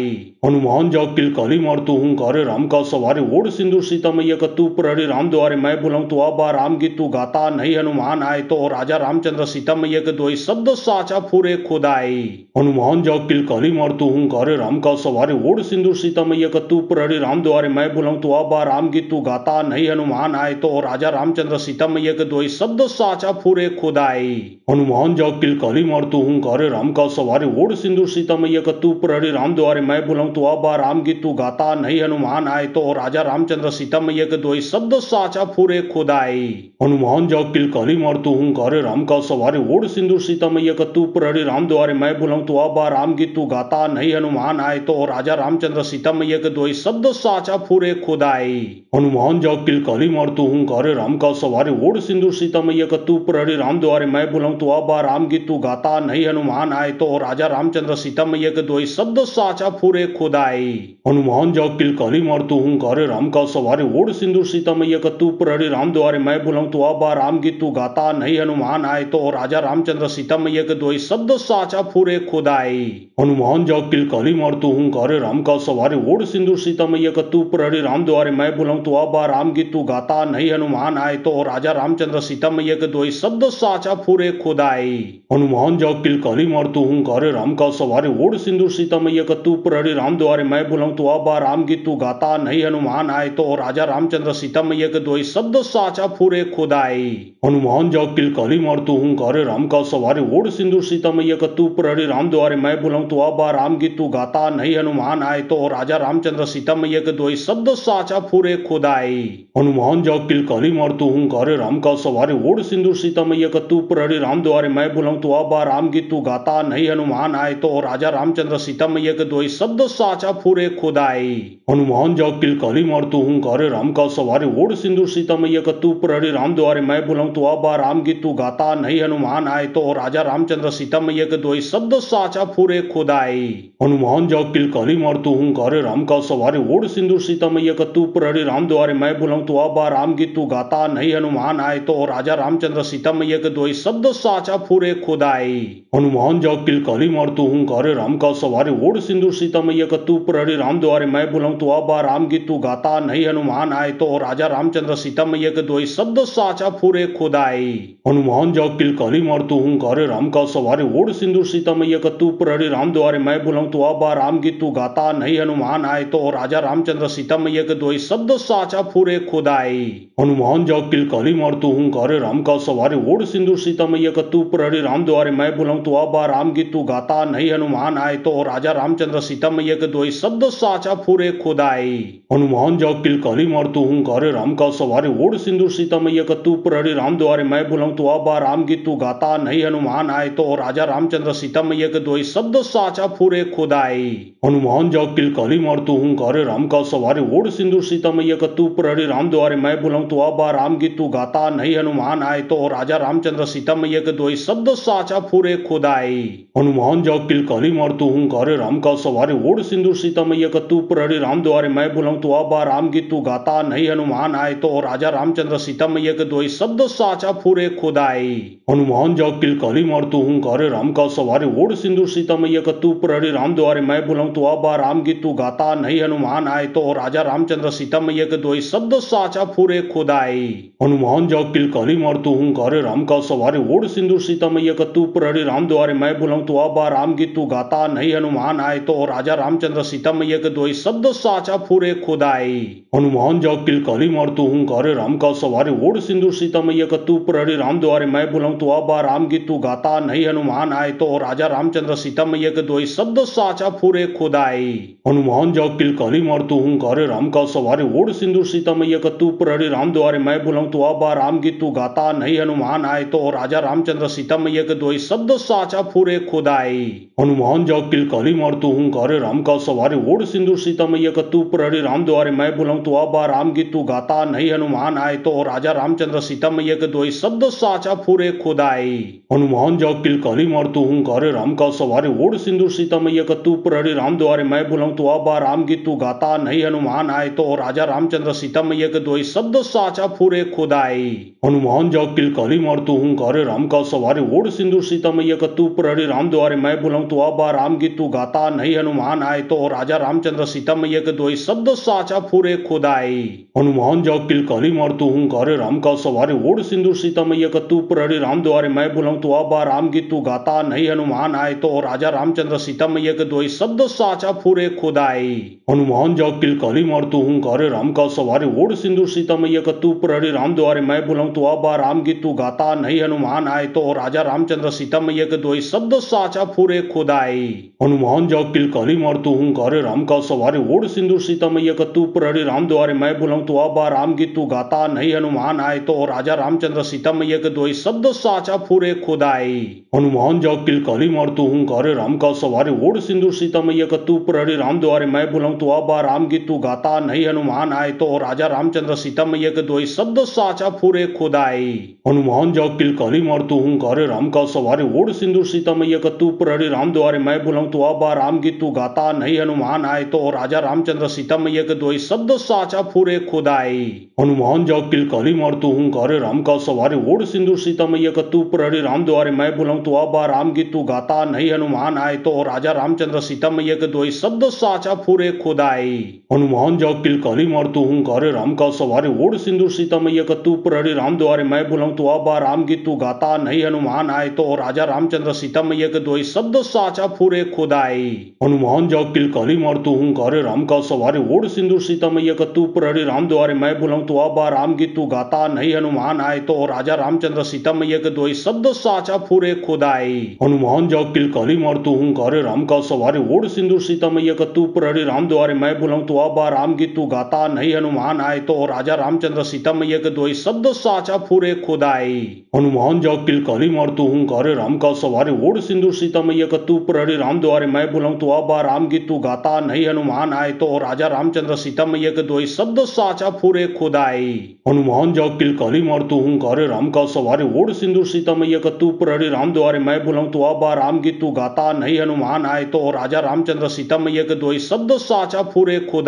हनुमान जाग किलकारी मार तू हूंकारे राम का सवारे ओढ़ सिंदूर सीता मैया का तू प्रहरी राम द्वारे मैं बुलाऊं तो आबा राम गीत तू गाता नहीं हनुमान आए तो राजा रामचंद्र सीता मैया के दोई शब्द साचा फूरे खुदाई। हनुमान जाग किलकारी मार तू हूंकारे राम का सवारे ओढ़ सिंदूर सीता मैया का तू प्रहरी राम द्वारे मैं बुलाऊं तो आबा राम गीत तू गाता नहीं हनुमान आए तो राजा रामचंद्र सीता मैया के दोई शब्द साचा फूरे खुदाई। हनुमान जाग किलकारी मार तू हूंकारे राम का सवारे ओढ़ सिंदूर सीता मैया का तू प्रहरी राम द्वारे मैं बुलाऊं तो आबा राम गीत तू गाता नहीं हनुमान आए तो राजा रामचंद्र सीता मैया के दोई शब्द साचा फूरे खुदाई। हनुमान जा किलकारी मारतू हूँ कारे राम का सवारे ओढ़ सिंदूर सीता मैया का तू प्रहरी राम द्वारे मैं बुलाऊं तो आबा राम की तू गाता नहीं हनुमान आए तो राजा रामचंद्र सीता मैया के दोई शब्द साचा फूरे खुदाई। हनुमान जा किलकारी मारतू हूँ कारे राम का सवारे ओढ़ सिंदूर सीता मैया का तू प्रहरी राम द्वारे मैं बुलाऊं तो आबा राम की तू गाता नहीं हनुमान आए तो राजा रामचंद्र सीता मैया के दोई शब्द साचा फूरे खुदाई। हनुमान जा किलकारी मारतू हूँ कारे राम का सवारे ओढ़ सिंदूर सीता मैया का तू प्रहरी राम द्वारे मैं बुलाऊं तो आबा राम की तू गाता नहीं हनुमान आए तो राजा रामचंद्र सीता मैया के दोई शब्द साचा फूरे खुदाई। हनुमान जा किलकारी मारतू हूँ कारे राम का सवारे ओढ़ सिंदूर सीता मैया का तू प्रहरी राम द्वारे मैं बुलाऊं तो आबा राम की तू गाता नहीं हनुमान आए तो राजा रामचंद्र सीता मैया के दोई शब्द साचा फूरे खुदाई। हनुमान जा किलकारी मारतू हूँ कारे राम का सवारे ओढ़ सिंदूर सीता मैया का तू प्रहरी राम द्वारे मैं बुलाऊं तो आबा राम की तू गाता नहीं हनुमान आए तो राजा रामचंद्र सीता मैया के दोई शब्द साचा फूरे खुदाई। हनुमान जा किलकारी मारतू हूँ कारे राम का सवारे ओढ़ सिंदूर सीता मैया का तू प्रहरी राम द्वारे मैं बुलाऊं तो आबा राम की तू गाता नहीं हनुमान आए तो राजा रामचंद्र सीता मैया के दोई शब्द साचा फूरे खुदाई। हनुमान जा किलकारी मारतू हूँ कारे राम का सवारे ओढ़ सिंदूर सीता मैया का तू प्रहरी राम द्वारे मैं बुलाऊं तो आबा राम की तू गाता नहीं हनुमान आए तो राजा रामचंद्र सीता मैया के दोई शब्द साचा फूरे खुदाई। हनुमान जा किलकारी मारतू हूँ कारे राम का सवारे ओढ़ सिंदूर सीता मैया का तू प्रहरी राम द्वारे मैं बुलाऊं तो आबा राम की तू गाता नहीं हनुमान आए तो राजा रामचंद्र सीता मैया के दोई शब्द साचा फूरे खुदाई। हनुमान जा किलकारी मारतू हूँ कारे राम का सवारे ओढ़ सिंदूर सीता मैया का तू प्रहरी राम द्वारे मैं बुलाऊं तो आबा राम की तू गाता नहीं हनुमान आए तो राजा रामचंद्र सीता मैया के दोई शब्द साचा फूरे खुदाई। हनुमान जा किलकारी मारतू हूँ कारे राम का सवारे ओढ़ सिंदूर सीता मैया का तू प्रहरी राम द्वारे मैं बुलाऊं तो आबा राम की तू गाता नहीं हनुमान आए तो राजा रामचंद्र सीता मैया के दोई शब्द साचा फूरे खुदाई। हनुमान जा किलकारी मारतू हूँ कारे राम का सवारे ओढ़ सिंदूर सीता मैया का तू प्रहरी राम द्वारे मैं बुलाऊं तो आबा राम की तू गाता नहीं हनुमान आए तो राजा रामचंद्र सीता मैया के दोई शब्द साचा फूरे खुदाई। हनुमान जा किलकारी मारतू हूँ कारे राम का सवारे ओढ़ सिंदूर सीता मैया का तू प्रहरी राम द्वारे मैं बुलाऊं तो आबा राम की तू गाता नहीं हनुमान आए तो राजा रामचंद्र सीता मैया के दोई शब्द साचा फूरे खुदाई। हनुमान जा किलकारी मारतू हूँ कारे राम का सवारे ओढ़ सिंदूर सीता मैया का तू प्रहरी राम द्वारे मैं बुलाऊं तो आबा राम की तू गाता नहीं हनुमान आए तो राजा रामचंद्र सीता मैया के दोई शब्द साचा फूरे खुदाई। हनुमान जा किलकारी मारतू हूँ कारे राम का सवारे ओढ़ सिंदूर सीता मैया का तू प्रहरी राम द्वारे मैं बुलाऊं तो आबा राम की तू गाता नहीं हनुमान आए तो राजा रामचंद्र सीता मैया के दोई शब्द साचा फूरे खुदाई। हनुमान जा किलकारी मारतू हूँ कारे राम का सवारे ओढ़ सिंदूर सीता मैया का तू प्रहरी राम द्वारे मैं बुलाऊं तो आबा राम की तू गाता नहीं हनुमान आए तो राजा रामचंद्र सीता मैया के दोई शब्द साचा फूरे खुदाई। हनुमान जा किलकारी मारतू हूँ कारे राम का सवारे ओढ़ सिंदूर सीता मैया का तू प्रहरी राम द्वारे मैं बुलाऊं तो आबा राम की तू गाता नहीं हनुमान आए तो राजा रामचंद्र सीता मैया के दोई शब्द साचा फूरे खुदाई। हनुमान जा किलकारी मारतू हूँ कारे राम का सवारे ओढ़ सिंदूर सीता मैया का तू प्रहरी राम द्वारे मैं बुलाऊं तो आबा राम की तू गाता नहीं हनुमान आए तो राजा रामचंद्र सीता मैया के दोई शब्द साचा फूरे खुदाई। हनुमान जा किलकारी मारतू हूँ कारे राम का सवारे ओढ़ सिंदूर सीता मैया का तू प्रहरी राम द्वारे मैं बुलाऊं तो आबा राम की तू गाता नहीं हनुमान आए तो राजा रामचंद्र सीता मैया के दोई शब्द साचा फूरे खुदाई। हनुमान जा किलकारी मारतू हूँ कारे राम का सवारे ओढ़ सिंदूर सीता मैया का तू प्रहरी राम द्वारे मैं बुलाऊं तो आबा राम की तू गाता नहीं हनुमान आए तो राजा रामचंद्र सीता मैया के दोई शब्द साचा फूरे खुदाई। हनुमान जा किलकारी मारतू हूँ कारे राम का सवारे ओढ़ सिंदूर सीता मैया का तू प्रहरी राम द्वारे मैं बुलाऊं तो आबा राम की तू गाता नहीं हनुमान आए तो राजा रामचंद्र सीता मैया के दोई शब्द साचा फूरे खुदाई। हनुमान जा किलकारी मारतू हूँ कारे राम का सवारे ओढ़ सिंदूर सीता मैया का तू प्रहरी राम द्वारे मैं बुलाऊं तो आबा राम की तू गाता नहीं हनुमान आए तो राजा रामचंद्र सीता मैया के दोई शब्द साचा फूरे खुदाई। हनुमान जा किलकारी मारतू हूँ कारे राम का सवारे ओढ़ सिंदूर सीता मैया का तू प्रहरी राम द्वारे मैं बुलाऊं तो आबा राम की तू गाता नहीं हनुमान आए तो राजा रामचंद्र सीता मैया के दोई शब्द साचा फूरे खुदाई। हनुमान जा किलकारी मारतू हूँ कारे राम का सवारे ओढ़ सिंदूर सीता मैया का तू प्रहरी राम द्वारे मैं बुलाऊं तो आबा राम की तू गाता नहीं हनुमान आए तो राजा रामचंद्र सीता मैया के दोई शब्द साचा फूरे खुदाई। हनुमान जा किलकारी मारतू हूँ कारे राम का सवारे ओढ़ सिंदूर सीता मैया का तू प्रहरी राम द्वारे मैं बुलाऊं तो आबा राम की तू गाता नहीं हनुमान आए तो राजा रामचंद्र सीता मैया के दोई शब्द साचा फूरे खुदाई। हनुमान जा किलकारी मारतू हूँ कारे राम का सवारे ओढ़ सिंदूर सीता मैया का तू प्रहरी राम द्वारे मैं बुलाऊं बुलाऊं तो अब राम की तू गाता नहीं हनुमान आए तो राजा रामचंद्र सीता मैया के दोई शब्द साचा फूरे खुदाई। हनुमान जाग किलकारी मारतो हूँ कारे राम का सवारे ओढ़ सिंदूर सीता मैया का तू प्रहरी राम द्वारे मैं बुलाऊं तो अब राम की तू गाता नहीं हनुमान आए तो राजा रामचंद्र सीता मैया के दोई शब्द साचा फूरे खुदाई। हनुमान जाग किलकारी मारतो हूँ कारे राम का सवारे ओढ़ सिंदूर सीता मैया का तू प्रहरी राम द्वारे मैं बुलाऊं तो अब राम की तू गाता नहीं हनुमान आए तो राजा रामचंद्र सीता मैया के दोई शब्द साचा फूरे खुदाई। हनुमान जाग किलकारी मारतो हूँ कारे राम का सवारे ओढ़ सिंदूर सीता मैया का तू प्रहरी राम द्वारे मैं बुलाऊं तो अब राम की तू गाता नहीं हनुमान आए तो राजा रामचंद्र सीता मैया के दोई शब्द साचा फूरे खुदाई। हनुमान जाग किलकारी मारतो हूँ कारे राम का सवारे ओढ़ सिंदूर सीता मैया का तू प्रहरी राम द्वारे मैं बुलाऊं तो अब राम की तू गाता नहीं हनुमान आए तो राजा रामचंद्र सीता मैया के दोई शब्द साचा फूरे खुदाई। हनुमान जाग किलकारी मारतो हूँ कारे राम का सवारे ओढ़ सिंदूर सीता मैया का तू प्रहरी राम द्वारे मैं बुलाऊं तो अब राम की तू गाता नहीं हनुमान आए तो राजा रामचंद्र सीता मैया के दोई शब्द साचा फूरे खुदाई। हनुमान जाग किलकारी मारतो हूँ कारे राम का सवारे ओढ़ सिंदूर सीता मैया का तू प्रहरी राम द्वारे मैं बुलाऊं तो अब राम की तू गाता नहीं हनुमान आए तो राजा रामचंद्र सीता मैया के दोई शब्द साचा फूरे खुदाई। हनुमान जाग किलकारी मारतो हूँ कारे राम का सवारे ओढ़ सिंदूर सीता मैया का तू प्रहरी राम द्वारे मैं बुलाऊं तो अब राम की तू गाता नहीं हनुमान आए तो राजा रामचंद्र सीता मैया के दोई शब्द साचा फूरे खुदाई। हनुमान जाग किलकारी मारतो हूँ कारे राम का सवारे ओढ़ सिंदूर सीता मैया का तू प्रहरी राम द्वारे मैं बुलाऊं तो अब राम की तू गाता नहीं हनुमान आए तो राजा रामचंद्र सीता मैया के दोई शब्द साचा फूरे खुदाई।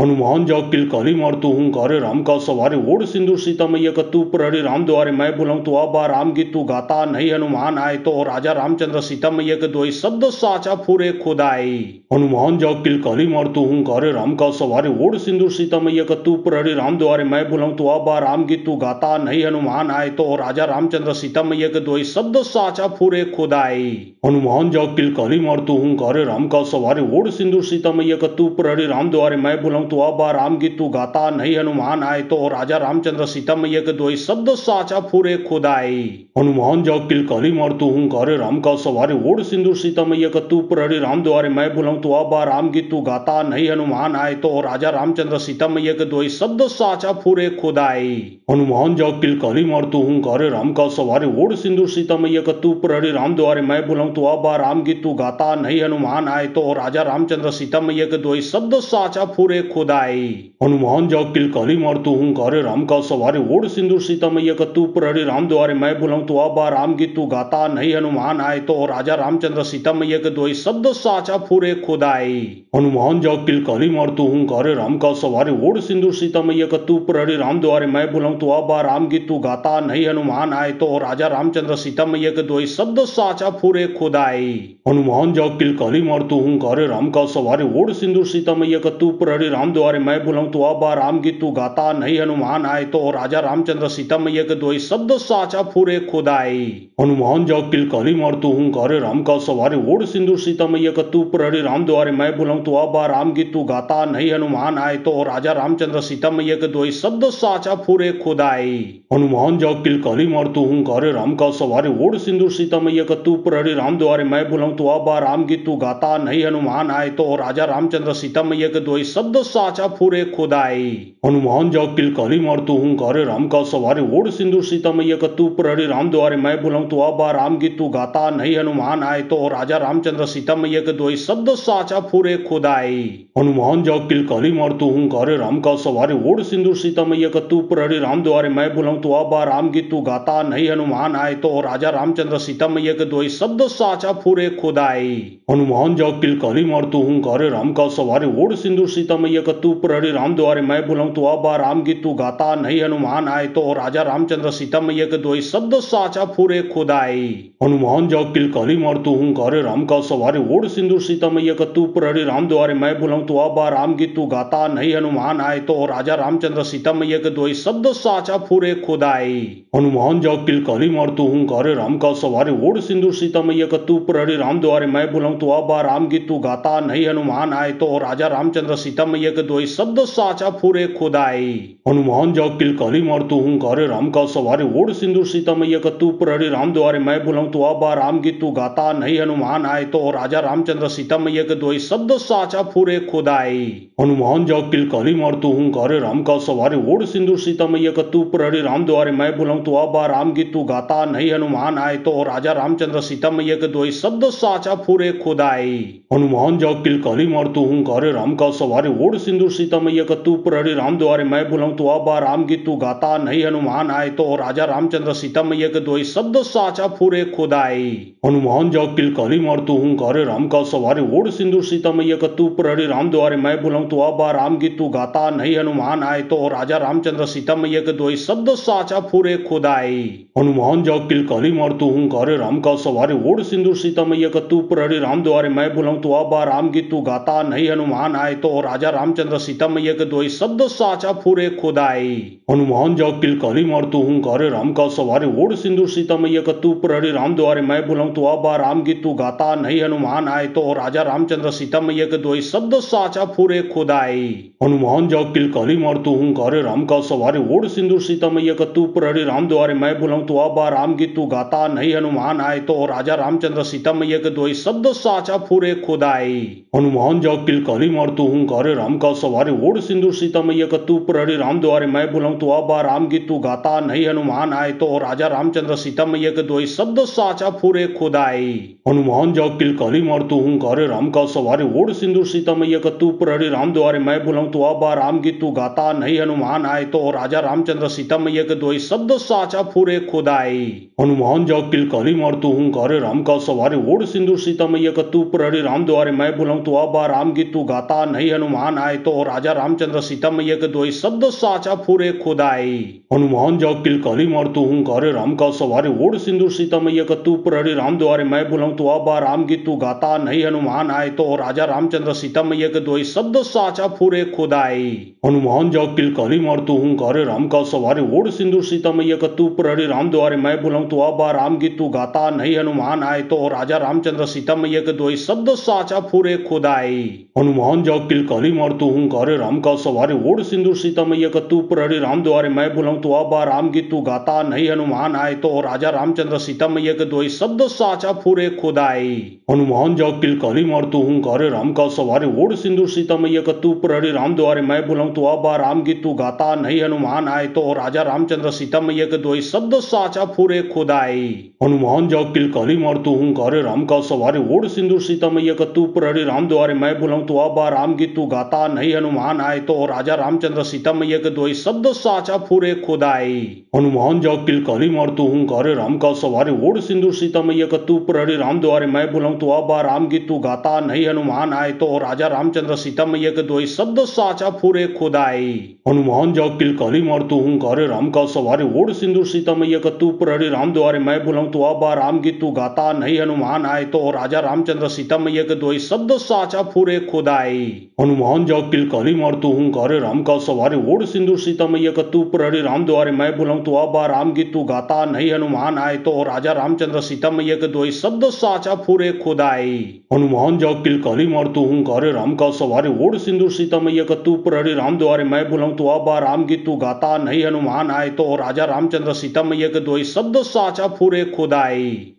हनुमान जाग किलकारी मारतो हूँ कारे राम का सवारे ओढ़ सिंदूर सीता मैया का तू प्रहरी राम द्वारे मैं बुलाऊं तो अब राम की तू गाता नहीं हनुमान आए तो राजा रामचंद्र सीता मैया के दोई शब्द साचा फूरे खुदाई। हनुमान जाग किलकारी मारतो हूँ कारे राम का सवारे ओढ़ सिंदूर सीता मैया का तू प्रहरी राम द्वारे मैं बुलाऊं तो अब राम की तू गाता नहीं हनुमान आए तो राजा रामचंद्र सीता मैया के दोई शब्द साचा फूरे खुदाई। हनुमान जाग किलकारी मारतो हूँ कारे राम का सवारे ओढ़ सिंदूर सीता मैया का तू प्रहरी राम द्वारे मैं बुलाऊं तो अब राम की तू गाता नहीं हनुमान आए तो राजा रामचंद्र सीता मैया के दोई शब्द साचा फूरे खुदाई। हनुमान जाग किलकारी मारतो हूँ कारे राम का सवारे ओढ़ सिंदूर सीता मैया का तू प्रहरी राम द्वारे मैं बुलाऊं तो अब राम की तू गाता नहीं हनुमान आए तो राजा रामचंद्र सीता मैया के दोई शब्द साचा फूरे खुदाई। हनुमान जाग किलकारी मारतो हूँ कारे राम का सवारे ओढ़ सिंदूर सीता मैया का तू प्रहरी राम द्वारे मैं बुलाऊं तो अब राम की तू गाता नहीं हनुमान आए तो राजा रामचंद्र सीता मैया के दोई शब्द साचा फूरे खुदाई। हनुमान जाग किलकारी मारतो हूँ कारे राम का सवारे ओढ़ सिंदूर सीता मैया का तू प्रहरी राम द्वारे मैं बुलाऊं तो अब राम की तू गाता नहीं हनुमान आए तो राजा रामचंद्र सीता मैया के दोई शब्द साचा फूरे खुदाई। हनुमान जाग किलकारी मारतो हूँ कारे राम का सवारे ओढ़ सिंदूर सीता मैया का तू प्रहरी राम द्वारे मैं बुलाऊं तो अब राम की तू गाता नहीं हनुमान आए तो राजा रामचंद्र सीता मैया के दोई शब्द साचा फूरे खुदाई। हनुमान जाग किलकारी मारतो हूँ कारे राम का सवारे ओढ़ सिंदूर सीता मैया का तू प्रहरी राम द्वारे मैं बुलाऊं तो अब राम की तू गाता नहीं हनुमान आए तो राजा रामचंद्र सीता मैया के दोई शब्द साचा फूरे खुदाई। हनुमान जाग किलकारी मारतो हूँ कारे राम का सवारे ओढ़ सिंदूर सीता मैया का तू प्रहरी राम द्वारे मैं बुलाऊं तो अब राम की तू गाता नहीं हनुमान आए तो राजा रामचंद्र सीता मैया के दोई शब्द साचा फूरे खुदाई। हनुमान जाग किलकारी मारतो हूँ कारे राम का सवारे ओढ़ सिंदूर सीता मैया का तू प्रहरी राम द्वारे मैं बुलाऊं तो अब राम की तू गाता नहीं हनुमान आए तो राजा रामचंद्र सीता मैया के दोई शब्द साचा फूरे खुदाई। हनुमान जाग किलकारी मारतो हूँ कारे राम का सवारे ओढ़ सिंदूर सीता मैया का तू प्रहरी राम द्वारे मैं बुलाऊं तो अब राम की तू गाता नहीं हनुमान आए तो राजा रामचंद्र सीता मैया के दोई शब्द साचा फूरे खुदाई। हनुमान जाग किलकारी मारतो हूँ कारे राम का सवारे ओढ़ सिंदूर सीता मैया का तू प्रहरी राम द्वारे मैं बुलाऊं तो अब राम की तू गाता नहीं हनुमान आए तो राजा रामचंद्र सीता मैया के दोई शब्द साचा फूरे खुदाई। हनुमान जाग किलकारी मारतो हूँ कारे राम का सवारे ओढ़ सिंदूर सीता मैया का तू प्रहरी राम द्वारे मैं बुलाऊं तो अब राम की तू गाता नहीं हनुमान आए तो राजा रामचंद्र सीता मैया के दोई शब्द साचा फूरे खुदाई। हनुमान जाग किलकारी मारतो हूँ कारे राम का सवारे ओढ़ सिंदूर सीता मैया का तू प्रहरी राम द्वारे मैं बुलाऊं तो अब राम की तू गाता नहीं हनुमान आए तो राजा रामचंद्र सीता मैया के दोई शब्द साचा फूरे खुदाई। हनुमान जाग किलकारी मारतो हूँ कारे राम का सवारे ओढ़ सिंदूर सीता मैया का तू प्रहरी राम द्वारे मैं बुलाऊं तो अब राम की तू गाता नहीं हनुमान आए तो राजा रामचंद्र सीता मैया के दोई शब्द साचा फूरे खुदाई। हनुमान जा किलकारी मारतु हूँ कारे राम का सवारे ओढ़ सिंदूर सीता मैया का तू प्रहरी राम द्वारे मैं बुलाऊं तू आबा राम की तू गाता नहीं हनुमान आए तो राजा रामचंद्र सीता मैया के दोई शब्द साचा फूरे खुदाई। हनुमान जा किलकारी मारतु हूँ कारे राम का सवारे ओढ़ सिंदूर सीता मैया का तू प्रहरी राम द्वारे मैं बुलाऊं तू आबा राम की तू गाता नहीं हनुमान आए तो राजा रामचंद्र सीता मैया के दोई शब्द साचा फूरे खुदाई। हनुमान जा किलकारी मारतु हूँ कारे राम का सवारे ओढ़ सिंदूर सीता मैया का तू प्रहरी राम द्वारे मैं बुलाऊं तू आबा राम की तू गाता नहीं हनुमान आए तो राजा रामचंद्र सीता मैया के दोई शब्द साचा फूरे खुदाई। हनुमान जा किलकारी मारतु हूँ कारे राम का सवारे ओढ़ सिंदूर सीता मैया का तू प्रहरी राम द्वारे मैं बुलाऊं तू आबा राम की तू गाता नहीं हनुमान आए तो राजा रामचंद्र सीता मैया के दोई शब्द साचा फूरे खुदाई। हनुमान जा किलकारी मारतु हूँ कारे राम का सवारे ओढ़ सिंदूर सीता मैया का तू प्रहरी राम द्वारे मैं बुलाऊं तू आबा राम की तू गाता नहीं हनुमान आए तो राजा रामचंद्र सीता मैया के दोई शब्द साचा फूरे खुदाई। हनुमान जा किलकारी मारतु हूँ कारे राम का सवारे ओढ़ सिंदूर सीता मैया का तू प्रहरी राम द्वारे मैं बुलाऊं तू आबा राम की तू गाता नहीं हनुमान आए तो राजा रामचंद्र सीता मैया के दोई शब्द साचा फूरे खुदाई। हनुमान जा किलकारी मारतु हूँ कारे राम का सवारे ओढ़ सिंदूर सीता मैया का तू प्रहरी राम द्वारे मैं बुलाऊं तू आबा राम की तू गाता नहीं हनुमान आए तो राजा रामचंद्र सीता मैया के दोई शब्द साचा फूरे खुदाई। हनुमान जा किलकारी मारतु हूँ कारे राम का सवारे ओढ़ सिंदूर सीता मैया का तू प्रहरी राम द्वारे मैं बुलाऊं तू आबा राम की तू गाता नहीं हनुमान आए तो राजा रामचंद्र सीता मैया के दोई शब्द साचा फूरे खुदाई। हनुमान जा किलकारी मारतु हूँ कारे राम का सवारे ओढ़ सिंदूर सीता मैया का तू प्रहरी राम द्वारे मैं बुलाऊं तू आबा राम की तू गाता नहीं हनुमान आए तो राजा रामचंद्र सीता मैया के दोई शब्द साचा फूरे खुदाई। हनुमान जा किलकारी मारतु हूँ कारे राम का सवारे ओढ़ सिंदूर सीता मैया का तू प्रहरी राम द्वारे मैं बुलाऊं तू आबा राम की तू गाता नहीं हनुमान आए तो राजा रामचंद्र सीता मैया के दोई शब्द साचा फूरे खुदाई। हनुमान जा किलकारी मारतु हूँ कारे राम का सवारे ओढ़ सिंदूर सीता मैया का तू प्रहरी राम द्वारे मैं बुलाऊं तू आबा राम की तू गाता नहीं हनुमान आए तो राजा रामचंद्र सीता मैया के दोई शब्द साचा फूरे खुदाई। हनुमान जा किलकारी मारतु हूँ कारे राम का सवारे ओढ़ सिंदूर सीता मैया का तू प्रहरी राम द्वारे मैं बुलाऊं तू आबा राम की तू गाता नहीं हनुमान आए तो राजा रामचंद्र सीता मैया के दोई शब्द साचा फूरे खुदाई। हनुमान जा किलकारी मारतु हूँ कारे राम का सवारे ओढ़ सिंदूर सीता मैया का तू प्रहरी राम द्वारे मैं बुलाऊं तू आबा राम की तू गाता नहीं हनुमान आए तो राजा रामचंद्र सीता मैया के दोई शब्द साचा फूरे खुदाई। हनुमान जा किलकारी मारतु हूँ कारे राम का सवारे ओढ़ सिंदूर सीता मैया का तू प्रहरी राम द्वारे मैं बुलाऊं तू आबा राम की तू गाता नहीं हनुमान आए तो राजा रामचंद्र सीता मैया के दोई शब्द साचा फूरे खुदाई। हनुमान जा किलकारी मारतु हूँ कारे राम का सवारे ओढ़ सिंदूर सीता मैया का तू प्रहरी राम द्वारे मैं बुलाऊं तू आबा राम की तू गाता नहीं हनुमान आए तो राजा रामचंद्र सीता मैया के दोई शब्द साचा फूरे खुदाई। हनुमान जा किलकारी मारतु हूँ कारे राम का सवारे ओढ़ सिंदूर सीता मैया का तू प्रहरी राम द्वारे मैं बुलाऊं तू आबा राम की तू गाता नहीं हनुमान आए तो राजा रामचंद्र सीता मैया के दोई शब्द साचा फूरे खुदाई। हनुमान जा किलकारी मारतु हूँ कारे राम का सवारे ओढ़ सिंदूर सीता मैया का तू प्रहरी राम द्वारे मैं बुलाऊं तू आबा राम की तू गाता नहीं हनुमान आए तो राजा रामचंद्र सीता मैया के दोई शब्द साचा फूरे खुदाई। हनुमान जा किलकारी मारतु हूँ कारे राम का सवारे ओढ़ सिंदूर सीता मैया का तू प्रहरी राम द्वारे मैं बुलाऊं तू आबा राम की तू गाता नहीं हनुमान आए तो राजा रामचंद्र सीता मैया के दोई शब्द साचा फूरे खुदाई। हनुमान जा किलकारी मारतु हूँ कारे राम का सवारे ओढ़ सिंदूर सीता मैया का तू प्रहरी राम द्वारे मैं बुलाऊं तू आबा राम की तू गाता नहीं हनुमान आए तो राजा रामचंद्र सीता मैया के दोई शब्द साचा फूरे खुदाई।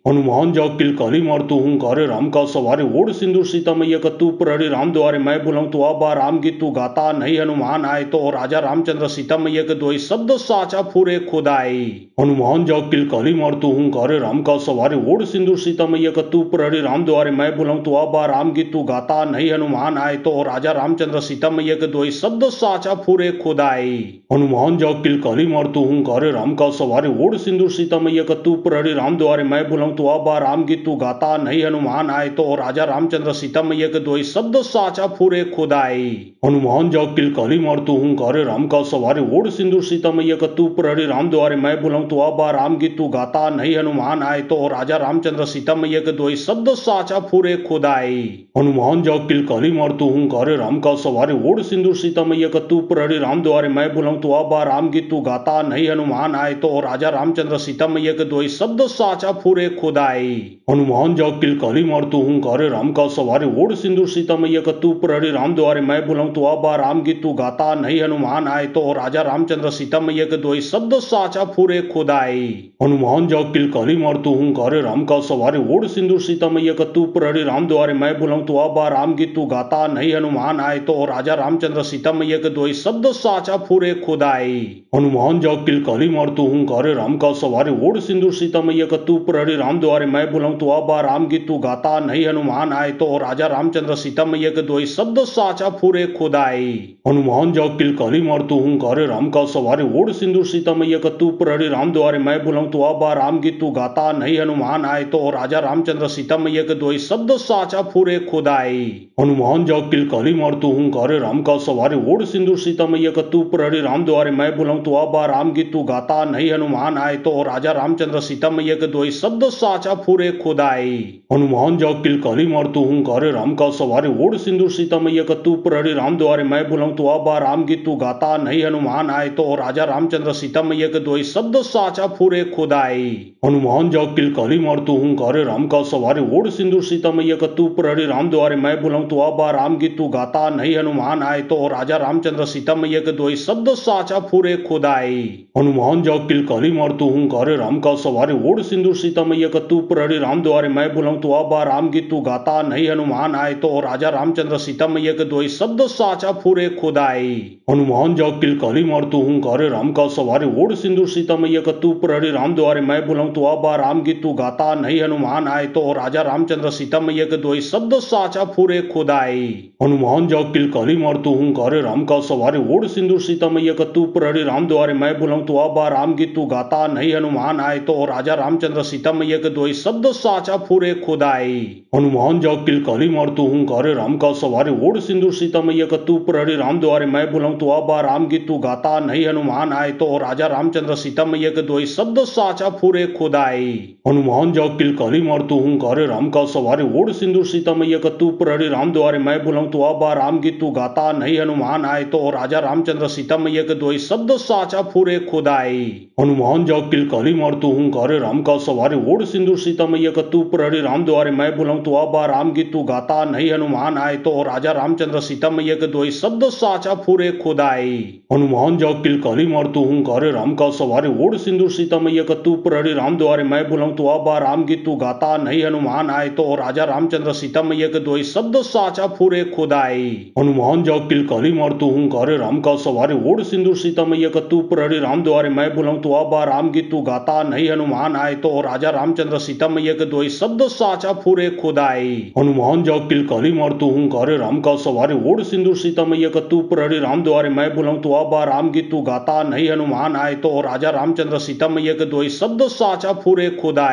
हनुमान जा किलकारी मारतु हूँ कारे राम का सवारे ओढ़ सिंदूर सीता मैया का तू प्रहरी राम द्वारे मैं बुलाऊं तू आबा राम की तू गाता नहीं हनुमान आए तो राजा रामचंद्र सीता मैया के दोई शब्द साचा फूरे खुदाई। हनुमान जा किलकारी मारतु हूँ कारे राम का सवारे ओढ़ सिंदूर सीता मैया का तू प्रहरी राम द्वारे मैं बुलाऊं तू आबा राम की तू गाता नहीं हनुमान आए तो राजा रामचंद्र सीता मैया के दोई शब्द साचा फूरे खुदाई। हनुमान जा किलकारी मारतु हूँ कारे राम का सवारे ओढ़ सिंदूर सीता मैया का तू प्रहरी राम द्वारे मैं बुलाऊं तू आबा राम की तू गाता नहीं हनुमान आए तो राजा रामचंद्र सीता मैया के दोई शब्द साचा फूरे खुदाई। हनुमान जा किलकारी मारतु हूँ कारे राम का सवारे ओढ़ सिंदूर सीता मैया का तू प्रहरी राम द्वारे मैं बुलाऊं तू आबा राम की तू गाता नहीं हनुमान आए तो राजा रामचंद्र सीता मैया के दोई शब्द साचा फूरे खुदाई। हनुमान जा किलकारी मारतु हूँ कारे राम का सवारे ओढ़ सिंदूर सीता मैया का तू प्रहरी राम द्वारे मैं बुलाऊं बुलाऊं तो अब राम की तू गाता, नहीं हनुमान आए तो राजा रामचंद्र सीता मैया के दोई शब्द साचा फूरे खुदाई। हनुमान जाग किलकारी मारतू हूँ कारे राम का सवारे ओढ़ सिंदूर सीता मैया का तू प्रहरी राम द्वारे मैं बुलाऊं तो अब राम की तू गाता, नहीं हनुमान आए तो राजा रामचंद्र सीता मैया के दोई शब्द साचा फूरे खुदाई। हनुमान जाग किलकारी मारतू हूँ कारे राम का सवारे ओढ़ सिंदूर सीता मैया का तू प्रहरी राम द्वारे मैं बुलाऊं तो अब राम की तू गाता, नहीं हनुमान आए तो राजा रामचंद्र सीता मैया के दोई शब्द साचा फूरे खुदाई। हनुमान जाग किलकारी मारतू हूँ कारे राम का सवारे ओढ़ सिंदूर सीता मैया का तू प्रहरी राम द्वारे मैं बुलाऊं तो अब राम की तू गाता, नहीं हनुमान आए तो राजा रामचंद्र सीता मैया के दोई शब्द साचा फूरे खुदाई। हनुमान जाग किलकारी मारतू हूँ कारे राम का सवारे ओढ़ सिंदूर सीता मैया का तू प्रहरी राम द्वारे मैं बुलाऊं तो अब राम की तू गाता, नहीं हनुमान आए तो राजा रामचंद्र सीता मैया के दोई शब्द साचा फूरे खुदाई। हनुमान जाग किलकारी मारतू हूँ कारे राम का सवारे ओढ़ सिंदूर सीता मैया का तू प्रहरी राम द्वारे मैं बुलाऊं तो अब राम की तू गाता, नहीं हनुमान आए तो राजा रामचंद्र सीता मैया के दोई शब्द साचा फूरे खुदाई। हनुमान जाग किलकारी मारतू हूँ कारे राम का सवारे ओढ़ सिंदूर सीता मैया का तू प्रहरी राम द्वारे मैं बुलाऊं तो अब राम की तू गाता, नहीं हनुमान आए तो राजा रामचंद्र सीता मैया के दोई शब्द साचा फूरे खुदाई। हनुमान जाग किलकारी मारतू हूँ कारे राम का सवारे ओढ़ सिंदूर सीता मैया का तू प्रहरी राम द्वारे मैं बुलाऊं तो अब राम की तू गाता, नहीं हनुमान आए तो राजा रामचंद्र सीता मैया के दोई शब्द साचा फूरे खुदाई। हनुमान जाग किलकारी मारतू हूँ कारे राम का सवारे ओढ़ सिंदूर सीता मैया का तू प्रहरी राम द्वारे मैं बुलाऊं तो अब राम की तू गाता, नहीं हनुमान आए तो राजा रामचंद्र सीता मैया के दोई शब्द साचा फूरे खुदाई। हनुमान जाग किलकारी मारतू हूँ कारे राम का सवारे ओढ़ सिंदूर सीता मैया का तू प्रहरी राम द्वारे मैं बुलाऊं तो अब राम की तू गाता, नहीं हनुमान आए तो राजा रामचंद्र सीता मैया के दोई शब्द साचा फूरे खुदाई। हनुमान जाग किलकारी मारतू हूँ कारे राम का सवारे ओढ़ सिंदूर सीता मैया का तू प्रहरी राम द्वारे मैं बुलाऊं तो अब राम की तू गाता, नहीं हनुमान आए तो राजा रामचंद्र सीता मैया के दोई शब्द साचा फूरे खुदाई। हनुमान जाग किलकारी मारतू हूँ कारे राम का सवारे ओढ़ सिंदूर सीता मैया का तू प्रहरी राम द्वारे मैं बुलाऊं तो अब राम की तू गाता, नहीं हनुमान आए तो राजा रामचंद्र सीता मैया के दोई शब्द साचा फूरे खुदाई। हनुमान जाग किलकारी मारतू हूँ कारे राम का सवारे ओढ़ सिंदूर सीता मैया का तू प्रहरी राम द्वारे मैं बुलाऊं तो अब राम की तू गाता, नहीं हनुमान आए तो राजा रामचंद्र सीता मैया के दोई शब्द साचा फूरे खुदाई। हनुमान जाग किलकारी मारतू हूँ कारे राम का सवारे ओढ़ सिंदूर सीता मैया का तू प्रहरी राम द्वारे मैं बुलाऊं तो अब राम की तू गाता, नहीं हनुमान आए तो राजा रामचंद्र सीता मैया के दोई शब्द साचा फूरे खुदाई। हनुमान जाग किलकारी मारतू हूँ कारे राम का सवारे ओढ़ सिंदूर सीता मैया का तू प्रहरी राम द्वारे मैं बुलाऊं तो अब राम की तू गाता, नहीं हनुमान आए तो राजा रामचंद्र सीता मैया के दोई शब्द साचा फूरे खुदाई। हनुमान जाग किलकारी मारतू हूँ कारे राम का सवारे ओढ़ सिंदूर सीता मैया का तू प्रहरी राम द्वारे मैं बुलाऊं तो अब राम की तू गाता, नहीं हनुमान आए तो राजा रामचंद्र सीता मैया के दोई शब्द साचा फूरे खुदाई। हनुमान जाग किलकारी मारतू हूँ कारे राम का सवारे ओढ़ सिंदूर सीता मैया का तू प्रहरी राम द्वारे मैं बुलाऊं तो अब राम की तू गाता, नहीं हनुमान आए तो राजा रामचंद्र सीता मैया के दोई शब्द साचा फूरे खुदाई।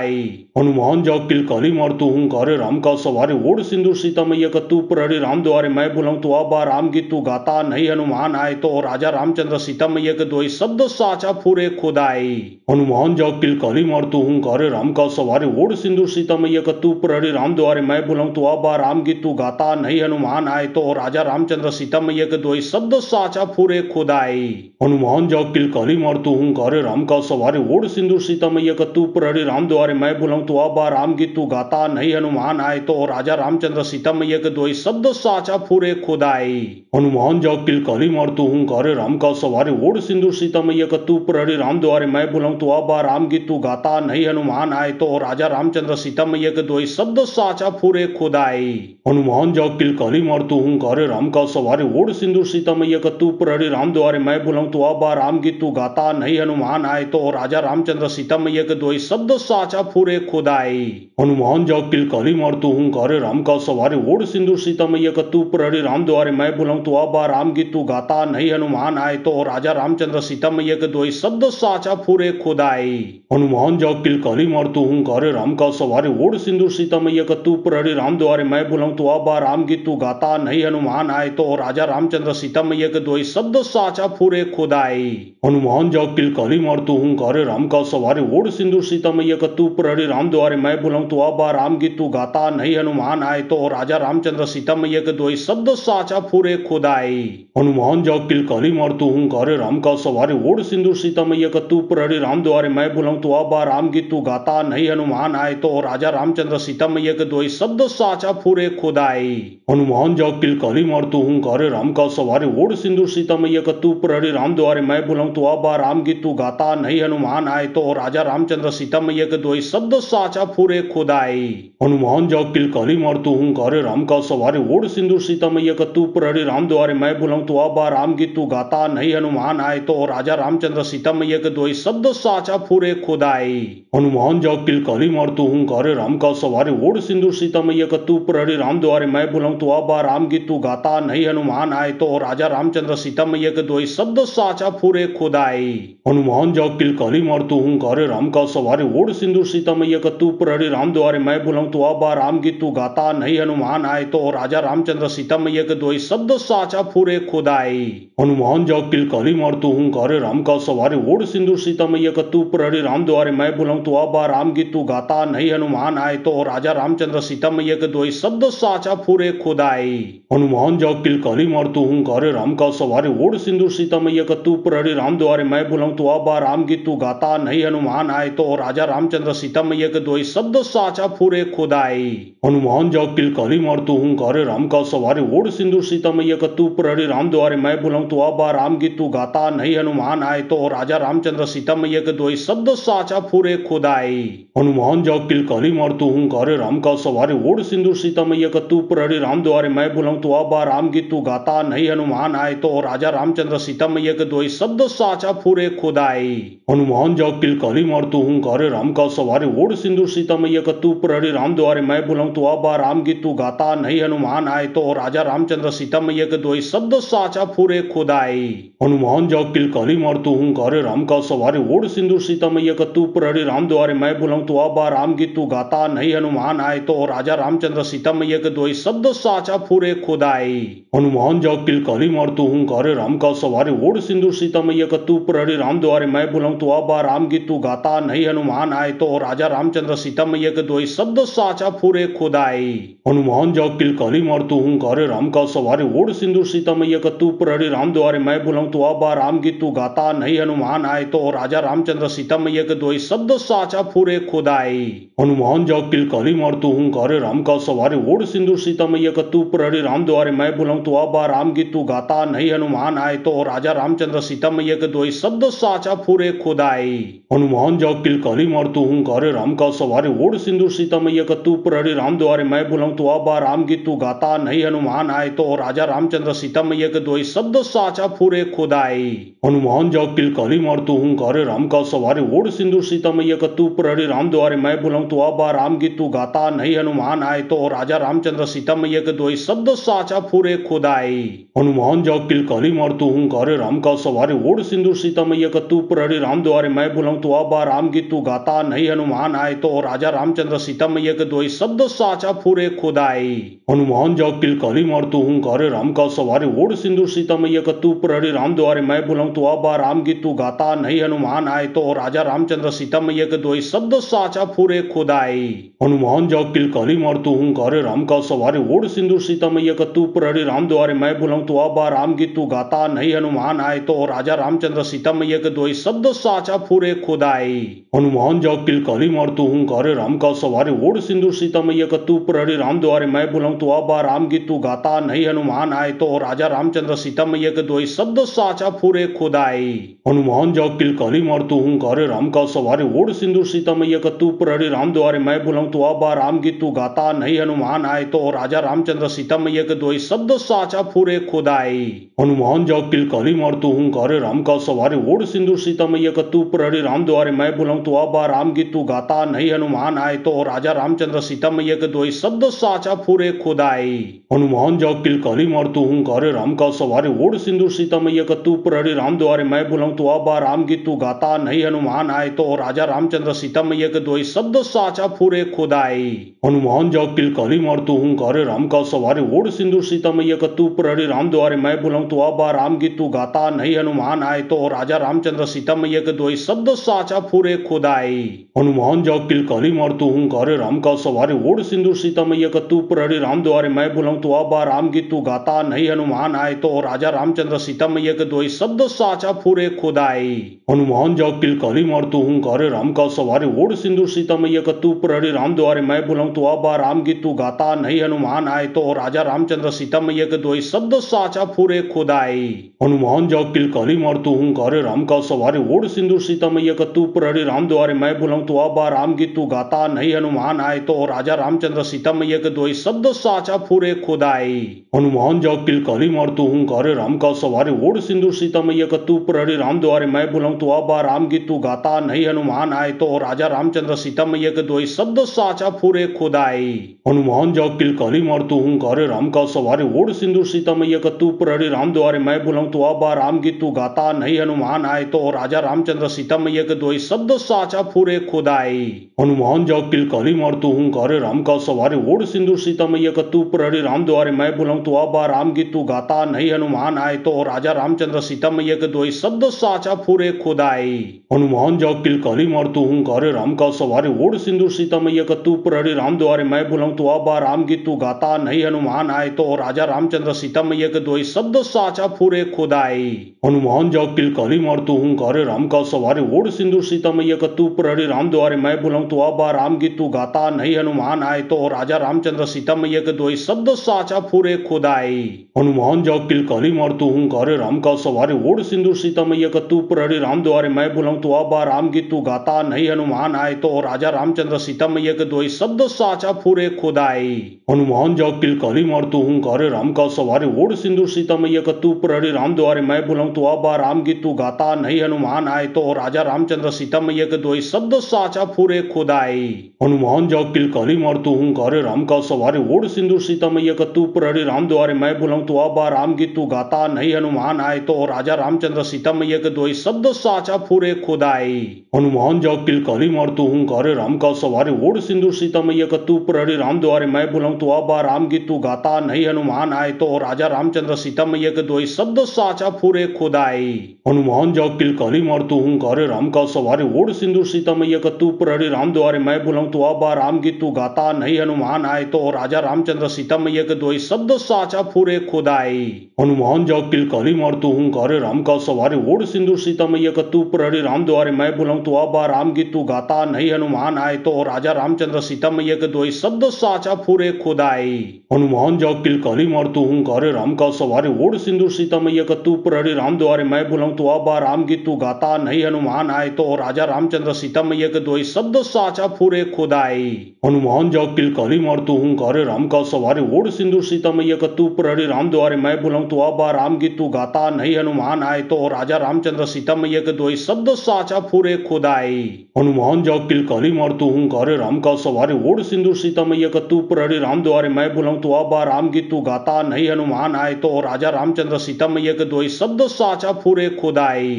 हनुमान जाग किलकारी मारतू हूँ कारे राम का सवारे ओढ़ सिंदूर सीता मैया का तू प्रहरी राम द्वारे मैं बुलाऊं तो अब राम की तू गाता, नहीं हनुमान आए तो राजा रामचंद्र सीता मैया के दोई शब्द साचा फूरे खुदाई। हनुमान जाग किलकारी मारतू हूँ कारे राम का सवारे ओढ़ सिंदूर सीता मैया का तू प्रहरी राम द्वारे मैं बुलाऊं तो अब राम की तू गाता, नहीं हनुमान आए तो राजा रामचंद्र सीता मैया के दोई शब्द साचा फूरे खुदाई। हनुमान जाग किलकारी मारतू हूँ कारे राम का सवारे ओढ़ सिंदूर सीता मैया का तू प्रहरी राम द्वारे मैं बुलाऊं तो अब राम की तू गाता, नहीं हनुमान आए तो राजा रामचंद्र सीता मैया के दोई शब्द साचा फूरे खुदाई। हनुमान जाग किलकारी मारतू हूँ कारे राम का सवारे ओढ़ सिंदूर सीता मैया का तू प्रहरी राम द्वारे मैं बुलाऊं तो अब राम की तू गाता, नहीं हनुमान आए तो राजा रामचंद्र सीता मैया के दोई शब्द साचा फूरे खुदाई। हनुमान जाग किलकारी मारतू हूँ कारे राम का सवारे ओढ़ सिंदूर सीता मैया का तू प्रहरी राम द्वारे मैं बुलाऊं तो अब राम की तू गाता, नहीं हनुमान आए तो राजा रामचंद्र सीता मैया के दोई शब्द साचा फूरे खुदाई। हनुमान जाग किलकारी मारतू हूँ कारे राम का सवारे ओढ़ सिंदूर सीता मैया का तू प्रहरी राम द्वारे मैं बुलाऊं तो अब राम की तू गाता, नहीं हनुमान आए तो राजा रामचंद्र सीता मैया के दोई शब्द साचा फूरे खुदाई। हनुमान जाग किलकारी मारतू हूँ कारे राम का सवारे ओढ़ सिंदूर सीता मैया का तू प्रहरी राम द्वारे मैं बुलाऊं तो अब राम की तू गाता, नहीं हनुमान आए तो राजा रामचंद्र सीता मैया के दोई शब्द साचा फुरे खुदाई। हनुमान जग किलकली मारतू हूँ करे राम का सवारे ओढ़ सिंदूर सीता मैया का तू प्रहरी राम द्वारे मैं बुलाऊं तो आबा राम गीत तू गाता नहीं हनुमान आए तो राजा रामचंद्र सीता मैया के दोई शब्द साचा फुरे खुदाई। हनुमान जग किलकली मारतू हूँ करे राम का सवारे ओढ़ सिंदूर सीता मैया का तू प्रहरी राम द्वारे मैं बुलाऊं तो आबा राम गीत तू गाता नहीं हनुमान आए तो राजा रामचंद्र सीता मैया के दोई शब्द साचा फुरे खुदाई। हनुमान जग किलकली मारतू हूँ करे राम का सवारे ओढ़ सिंदूर सीता मैया का तू प्रहरी राम द्वारे मैं बुलाऊं तो आबा राम गीत तू गाता नहीं हनुमान आए तो राजा रामचंद्र सीता मैया के दोई शब्द साचा फुरे खुदाई। हनुमान जग किलकली मारतू हूँ करे राम का सवारे ओढ़ सिंदूर सीता मैया का तू प्रहरी राम द्वारे मैं बुलाऊं तो आबा राम गीत तू गाता नहीं हनुमान आए तो राजा रामचंद्र सीता मैया के दोई शब्द साचा फुरे खुदाई। हनुमान जग किलकली मारतू हूँ करे राम का सवारे ओढ़ सिंदूर सीता मैया का तू प्रहरी राम द्वारे मैं बुलाऊं तो आबा राम गीत तू गाता नहीं हनुमान आए तो राजा रामचंद्र सीता मैया के दोई शब्द साचा फुरे खुदाई। हनुमान जग किलकली मारतू हूँ करे राम का सवारे ओढ़ सिंदूर सीता मैया का तू प्रहरी राम द्वारे मैं बुलाऊं तो आबा राम गीत तू गाता नहीं हनुमान आए तो राजा रामचंद्र सीता मैया के दोई शब्द साचा फुरे खुदाई। हनुमान जग किलकली मारतू हूँ करे राम का सवारे ओढ़ सिंदूर सीता मैया का तू प्रहरी राम द्वारे मैं बुलाऊं तो आबा राम गीत तू गाता नहीं हनुमान आए तो राजा रामचंद्र सीता मैया के दोई शब्द साचा फुरे खुदाई। हनुमान जग किलकली मारतू हूँ करे राम का सवारे ओढ़ सिंदूर सीता मैया का तू प्रहरी राम द्वारे मैं बुलाऊं तो आबा राम गीत तू गाता नहीं हनुमान आए तो राजा रामचंद्र सीता मैया के दोई शब्द साचा फुरे खुदाई। हनुमान जग किलकली मारतू हूँ करे राम का सवारे ओढ़ सिंदूर सीता मैया का तू प्रहरी राम द्वारे मैं बुलाऊं तो आबा राम गीत तू गाता नहीं हनुमान आए तो राजा रामचंद्र सीता मैया के दोई शब्द साचा फुरे खुदाई। हनुमान जग किलकली मारतू हूँ करे राम का सवारे ओढ़ सिंदूर सीता मैया का तू प्रहरी राम द्वारे मैं बुलाऊं तो आबा राम गीत तू गाता नहीं हनुमान आए तो राजा रामचंद्र सीता मैया के दोई शब्द साचा फुरे खुदाई। हनुमान जग किलकली मारतू हूँ करे राम का सवारे ओढ़ सिंदूर सीता मैया का तू प्रहरी राम द्वारे मैं बुलाऊं तो आबा राम गीत तू गाता नहीं हनुमान आए तो राजा रामचंद्र सीता मैया के दोई शब्द साचा फुरे खुदाई। हनुमान जग किलकली मारतू हूँ करे राम का सवारे ओढ़ सिंदूर सीता मैया का तू प्रहरी राम द्वारे मैं बुलाऊं तो आबा राम गीत तू गाता नहीं हनुमान आए तो राजा रामचंद्र सीता मैया के दोई शब्द साचा फुरे खुदाई। हनुमान जग किलकली मारतू हूँ करे राम का सवारे ओढ़ सिंदूर सीता मैया का तू प्रहरी राम द्वारे मैं बुलाऊं तो आबा राम गीत तू गाता नहीं हनुमान आए तो राजा रामचंद्र सीता मैया के दोई शब्द साचा फुरे खुदाई। हनुमान जग किलकली मारतू हूँ करे राम का सवारे ओढ़ सिंदूर सीता मैया का तू प्रहरी राम द्वारे मैं बुलाऊं तो आबा राम गीत तू गाता नहीं हनुमान आए तो राजा रामचंद्र सीता मैया के दोई शब्द साचा फुरे खुदाई। हनुमान जग किलकली मारतू हूँ करे राम का सवारे ओढ़ सिंदूर सीता मैया का तू प्रहरी राम द्वारे मैं बुलाऊं तो आबा राम गीत तू गाता नहीं हनुमान आए तो राजा रामचंद्र सीता मैया के दोई शब्द साचा फुरे खुदाई। हनुमान जग किलकली मारतू हूँ करे राम का सवारे ओढ़ सिंदूर सीता मैया का तू प्रहरी राम द्वारे मैं बुलाऊं तो आबा राम गीत तू गाता नहीं हनुमान आए तो राजा रामचंद्र सीता मैया के दोई शब्द साचा फुरे खुदाई। हनुमान जग किलकली मारतू हूँ करे राम का सवारे ओढ़ सिंदूर सीता मैया का तू प्रहरी राम द्वारे मैं बुलाऊं तो आबा राम गीत तू गाता नहीं हनुमान आए तो राजा रामचंद्र सीता मैया के दोई शब्द साचा फुरे खुदाई। हनुमान जग किलकली मारतू हूँ करे राम का सवारे ओढ़ सिंदूर सीता मैया का तू प्रहरी राम द्वारे मैं बुलाऊं तो आबा राम गीत तू गाता नहीं हनुमान आए तो राजा रामचंद्र सीता मैया के दोई शब्द साचा फुरे खुदाई। हनुमान जग किलकली मारतू हूँ करे राम का सवारे ओढ़ सिंदूर सीता मैया का तू प्रहरी राम द्वारे मैं बुलाऊं तो आबा राम गीत तू गाता नहीं हनुमान आए तो राजा रामचंद्र सीता मैया के दोई शब्द साचा फुरे खुदाई। हनुमान जग किलकली मारतू हूँ करे राम का सवारे ओढ़ सिंदूर सीता मैया का तू प्रहरी राम द्वारे मैं बुलाऊं तो आबा राम गीत तू गाता नहीं हनुमान आए तो राजा रामचंद्र सीता मैया के दोई शब्द साचा फुरे खुदाई। हनुमान जग किलकली मारतू हूँ करे राम का सवारे ओढ़ सिंदूर सीता मैया का तू प्रहरी राम द्वारे मैं बुलाऊं तो आबा राम गीत तू गाता नहीं हनुमान आए तो राजा रामचंद्र सीता मैया के दोई शब्द साचा फुरे खुदाई। हनुमान जग किलकली मारतू हूँ करे राम का सवारे ओढ़ सिंदूर सीता मैया का तू प्रहरी राम द्वारे मैं बुलाऊं तो आबा राम गीत तू गाता नहीं हनुमान आए तो राजा रामचंद्र सीता मैया के दोई शब्द साचा फुरे खुदाई। हनुमान जग किलकली मारतू हूँ करे राम का सवारे ओढ़ सिंदूर सीता मैया का तू प्रहरी राम द्वारे मैं बुलाऊं तो आबा राम गीत तू गाता नहीं हनुमान आए तो राजा रामचंद्र सीता मैया के दोई शब्द साचा फुरे खुदाई। हनुमान जग किलकली मारतू हूँ करे राम का सवारे ओढ़ सिंदूर सीता मैया का तू प्रहरी राम द्वारे मैं बुलाऊं तो आबा राम गीत तू गाता नहीं हनुमान आए तो राजा रामचंद्र सीता मैया के दोई शब्द साचा फुरे खुदाई। हनुमान जग किलकली मारतू हूँ करे राम का सवारे ओढ़ सिंदूर सीता मैया का तू प्रहरी राम राम द्वारे मैं बुलाऊं तो अब राम गीत तू गाता नहीं हनुमान आए तो राजा रामचंद्र सीता मैया के दोई शब्द साचा फूरे खुदाई। हनुमान जाग किलकारी मारतू हूँ कारे राम का सवारे ओढ़ सिंदूर सीता मैया का तू प्रहरी राम द्वारे मैं बुलाऊं तो अब राम गीत तू गाता नहीं हनुमान आए तो राजा रामचंद्र सीता मैया के दोई शब्द साचा फूरे खुदाई। हनुमान जाग किलकारी मारतू हूँ कारे राम का सवारे ओढ़ सिंदूर सीता मैया का तू प्रहरी राम द्वारे मैं बुलाऊं तो अब राम गीत तू गाता नहीं हनुमान आए तो राजा रामचंद्र सीता मैया के दोई शब्द साचा फूरे खुदाई। हनुमान जाग किलकारी मारतू हूँ कारे राम का सवारे ओढ़ सिंदूर सीता मैया का तू प्रहरी राम द्वारे मैं बुलाऊं तो अब राम गीत तू गाता नहीं हनुमान आए तो राजा रामचंद्र सीता मैया के दोई शब्द साचा फूरे खुदाई। हनुमान जाग किलकारी मारतू हूँ कारे राम का सवारे ओढ़ सिंदूर सीता मैया का तू प्रहरी राम द्वारे मैं बुलाऊं तो अब राम गीत तू गाता नहीं हनुमान आए तो राजा रामचंद्र सीता मैया के दोई शब्द साचा फूरे खुदाई। हनुमान जाग किलकारी मारतू हूँ कारे राम का सवारे ओढ़ सिंदूर सीता मैया का तू प्रहरी राम द्वारे मैं बुलाऊं तो अब राम गीत तू गाता नहीं हनुमान आए तो राजा रामचंद्र सीता मैया के दोई शब्द साचा फूरे खुदाई। हनुमान जाग किलकारी मारतू हूँ कारे राम का सवारे ओढ़ सिंदूर सीता मैया का तू प्रहरी राम द्वारे मैं बुलाऊं तो अब राम गीत तू गाता नहीं हनुमान आए तो राजा रामचंद्र सीता मैया के दोई शब्द साचा फूरे खुदाई। हनुमान जाग किलकारी मारतू हूँ कारे राम का सवारे ओढ़ सिंदूर सीता मैया का तू प्रहरी राम द्वारे मैं बुलाऊं तो अब राम गीत तू गाता नहीं हनुमान आए तो राजा रामचंद्र सीता मैया के दोई शब्द साचा फूरे खुदाई। हनुमान जाग किलकारी मारतू हूँ कारे राम का सवारे ओढ़ सिंदूर सीता मैया का तू प्रहरी राम द्वारे मैं बुलाऊं तो अब राम गीत तू गाता नहीं हनुमान आए तो राजा रामचंद्र सीता मैया के दोई शब्द साचा फूरे खुदाई। हनुमान जाग किलकारी मारतू हूँ कारे राम का सवारे ओढ़ सिंदूर सीता मैया का तू प्रहरी राम द्वारे मैं बुलाऊं तो अब राम गीत तू गाता नहीं हनुमान आए तो राजा रामचंद्र सीता मैया के दोई शब्द साचा फूरे खुदाई। हनुमान जाग किलकारी मारतू हूँ कारे राम का सवारे ओढ़ सिंदूर सीता मैया का तू प्रहरी राम द्वारे मैं बुलाऊं तो अब राम गीत तू गाता नहीं हनुमान आए तो राजा रामचंद्र सीता मैया के दोई शब्द साचा फूरे खुदाई। हनुमान जाग किलकारी मारतू हूँ कारे राम का सवारे ओढ़ सिंदूर सीता मैया का तू प्रहरी राम द्वारे मैं बुलाऊं तो अब राम गीत तू गाता नहीं हनुमान आए तो राजा रामचंद्र सीता मैया के दोई शब्द साचा फूरे खुदाई। हनुमान जाग किलकारी मारतू हूँ कारे राम का सवारे ओढ़ सिंदूर सीता मैया का तू प्रहरी राम द्वारे मैं बुलाऊं तो अब राम गीत तू गाता नहीं हनुमान आए तो राजा रामचंद्र सीता मैया के दोई शब्द साचा फूरे खुदाई। हनुमान जाग किलकारी मारतू हूँ कारे राम का सवारे ओढ़ सिंदूर सीता मैया का तू प्रहरी राम द्वारे मैं बुलाऊं तो अब राम गीत तू गाता नहीं हनुमान आए तो राजा रामचंद्र सीता मैया के दोई शब्द साचा फूरे खुदाई। हनुमान जाग किलकारी मारतू हूँ कारे राम का सवारे ओढ़ सिंदूर सीता मैया का तू प्रहरी राम द्वारे मैं बुलाऊं तो अब राम गीत तू गाता नहीं हनुमान आए तो राजा रामचंद्र सीता मैया के दोई शब्द साचा फूरे खुदाई। हनुमान जाग किलकारी मारतू हूँ कारे राम का सवारे ओढ़ सिंदूर सीता मैया का तू प्रहरी राम द्वारे मैं बुलाऊं तो अब राम गीत तू गाता नहीं हनुमान आए तो राजा रामचंद्र सीता मैया के दोई शब्द साचा फूरे खुदाई। हनुमान जाग किलकारी मारतू हूँ कारे राम का सवारे ओढ़ सिंदूर सीता मैया का तू प्रहरी राम द्वारे मैं बुलाऊं तो अब राम गीत तू गाता नहीं हनुमान आए तो राजा रामचंद्र सीता मैया के दोई शब्द साचा फूरे खुदाई। हनुमान जाग किलकारी मारतू हूँ कारे राम का सवारे ओढ़ सिंदूर सीता मैया का तू प्रहरी राम द्वारे मैं बुलाऊं तो अब राम गीत तू गाता नहीं हनुमान आए तो राजा रामचंद्र सीता मैया के दोई शब्द साचा फूरे खुदाई।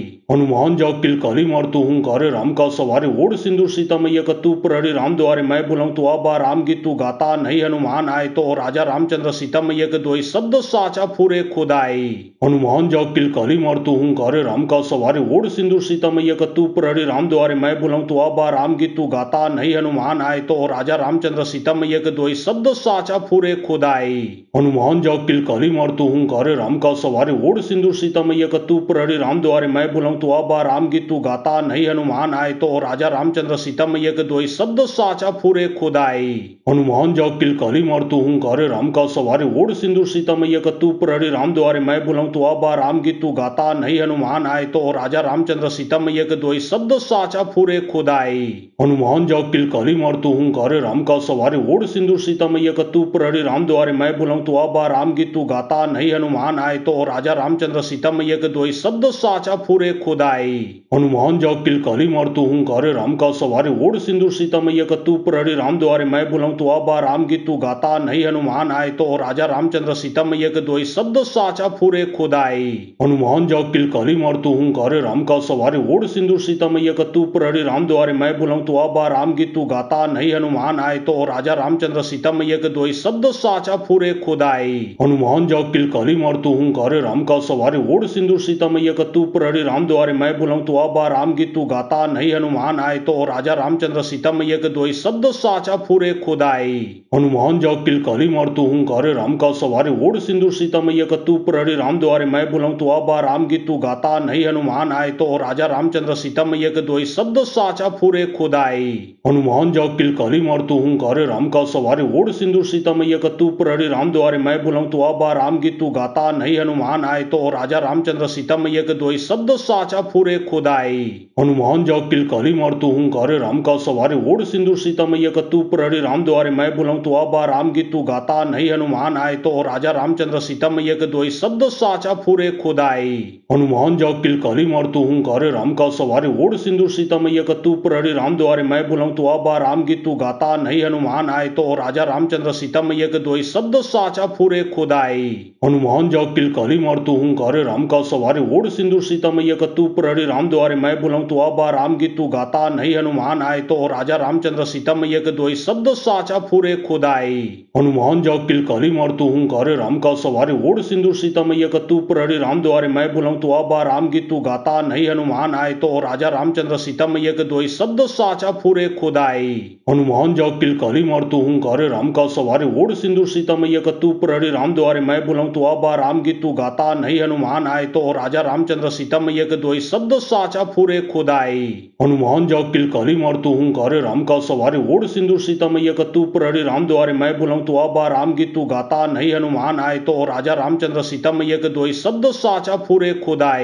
हनुमान जाग किलकारी मारतू हूँ कारे राम का सवारे ओढ़ सिंदूर सीता मैया का तू प्रहरी राम द्वारे मैं बुलाऊं तो अब राम गीत तू गाता नहीं हनुमान आए तो राजा रामचंद्र सीता मैया के दोई शब्द साचा फूरे खुदाई। हनुमान जाग किलकारी मारतू हूँ कारे राम का सवारे ओढ़ सिंदूर सीता मैया का तू प्रहरी राम द्वारे मैं बुलाऊं तो अब राम गीत तू गाता नहीं हनुमान आए तो राजा रामचंद्र सीता मैया के दोई शब्द साचा फूरे खुदाई। हनुमान जाग किलकारी मारतू हूँ कारे राम का सवारे ओढ़ सिंदूर सीता मैया का तू प्रहरी राम द्वारे मैं बुलाऊं तो अब राम गीत तू गाता नहीं हनुमान आए तो राजा रामचंद्र सीता मैया के दोई शब्द साचा फूरे खुदाई। हनुमान जाग किलकारी मारतू हूँ कारे राम का सवारे ओढ़ सिंदूर सीता मैया का तू प्रहरी राम द्वारे मैं बुलाऊं तो अब राम गीत तू गाता नहीं हनुमान आए तो राजा रामचंद्र सीता मैया के दोई शब्द साचा फूरे खुदाई। हनुमान जाग किलकारी मारतू हूँ कारे राम का सवारे ओढ़ सिंदूर सीता मैया का तू प्रहरी राम द्वारे मैं बुलाऊं तो अब राम गीत तू गाता नहीं हनुमान आए तो राजा रामचंद्र सीता मैया के दोई शब्द साचा फूरे खुदाई। हनुमान जाग किलकारी मारतू हूँ कारे राम का सवारे ओढ़ सिंदूर सीता मैया का तू प्रहरी राम द्वारे मैं बुलाऊं तो अब राम गीत तू गाता नहीं हनुमान आए तो राजा रामचंद्र सीता मैया के दोई शब्द साचा फुरे खुदाई। हनुमान जाओ किलकारी मारतू हूँ कारे राम का सवारे ओढ़ सिंदूर सीता मैया का तू प्रहरी राम द्वारे मैं बुलाऊं तो अब राम की तू गाता नहीं हनुमान आए तो राजा रामचंद्र सीता मैया के दोई शब्द साचा फुरे खुदाई। हनुमान जाओ किलकारी मारतू हूँ कारे राम का सवारे ओढ़ सिंदूर सीता मैया का तू प्रहरी राम द्वारे मैं बुलाऊं तो अब राम की तू गाता नहीं हनुमान आए तो राजा रामचंद्र सीता मैया के दोई शब्द साचा फुरे खुदाई। हनुमान जाओ किलकारी मारतू हूँ कारे राम का सवारे ओढ़ सिंदूर सीता मैया का तू प्रहरी राम द्वारे मैं बुलाऊं तो अब राम की तू गाता नहीं हनुमान आए तो राजा रामचंद्र सीता मैया के दोई शब्द साचा फुरे खुदाई। हनुमान जाओ किलकारी मारतू हूँ कारे राम का सवारे ओढ़ सिंदूर सीता मैया का तू प्रहरी राम द्वारे मैं बुलाऊं तो अब राम की तू गाता नहीं हनुमान आए तो राजा रामचंद्र सीता मैया के दोई शब्द साचा फुरे खुदाई। हनुमान जाओ किलकारी मारतू हूँ कारे राम का सवारे ओढ़ सिंदूर सीता मैया का तू प्रहरी राम द्वारे मैं बुलाऊं तो अब राम की तू गाता नहीं हनुमान आए तो राजा रामचंद्र सीता मैया के दोई शब्द साचा फुरे खुदाई। हनुमान जाओ किलकारी मारतू हूँ कारे राम का सवारे ओढ़ सिंदूर सीता मैया का तू प्रहरी राम द्वारे मैं बुलाऊं तो अब राम की तू गाता नहीं हनुमान आए तो राजा रामचंद्र सीता मैया के दोई शब्द साचा फुरे खुदाई। हनुमान जाओ किलकारी मारतू हूँ कारे राम का सवारे ओढ़ सिंदूर सीता मैया का तू प्रहरी राम द्वारे मैं बुलाऊं तो अब राम की तू गाता नहीं हनुमान आए तो राजा रामचंद्र सीता मैया के दोई शब्द साचा फुरे खुदाई। हनुमान जाओ किलकारी मारतू हूँ कारे राम का सवारे ओढ़ सिंदूर सीता मैया का तू प्रहरी राम द्वारे मैं बुलाऊं तो अब राम की तू गाता नहीं हनुमान आए तो राजा रामचंद्र सीता मैया के दोई शब्द साचा फुरे खुदाई। हनुमान जाओ किलकारी मारतू हूँ कारे राम का सवारे ओढ़ सिंदूर सीता मैया का तू प्रहरी राम द्वारे मैं बुलाऊं तो अब राम की तू गाता नहीं हनुमान आए तो राजा रामचंद्र सीता मैया के दोई शब्द साचा फुरे खुदाई। हनुमान जाओ किलकारी मारतू हूँ कारे राम का सवारे ओढ़ सिंदूर सीता मैया का तू प्रहरी राम द्वारे मैं बुलाऊं तो अब राम की तू गाता नहीं हनुमान आए तो राजा रामचंद्र सीता मैया के दोई शब्द साचा फुरे खुदाई।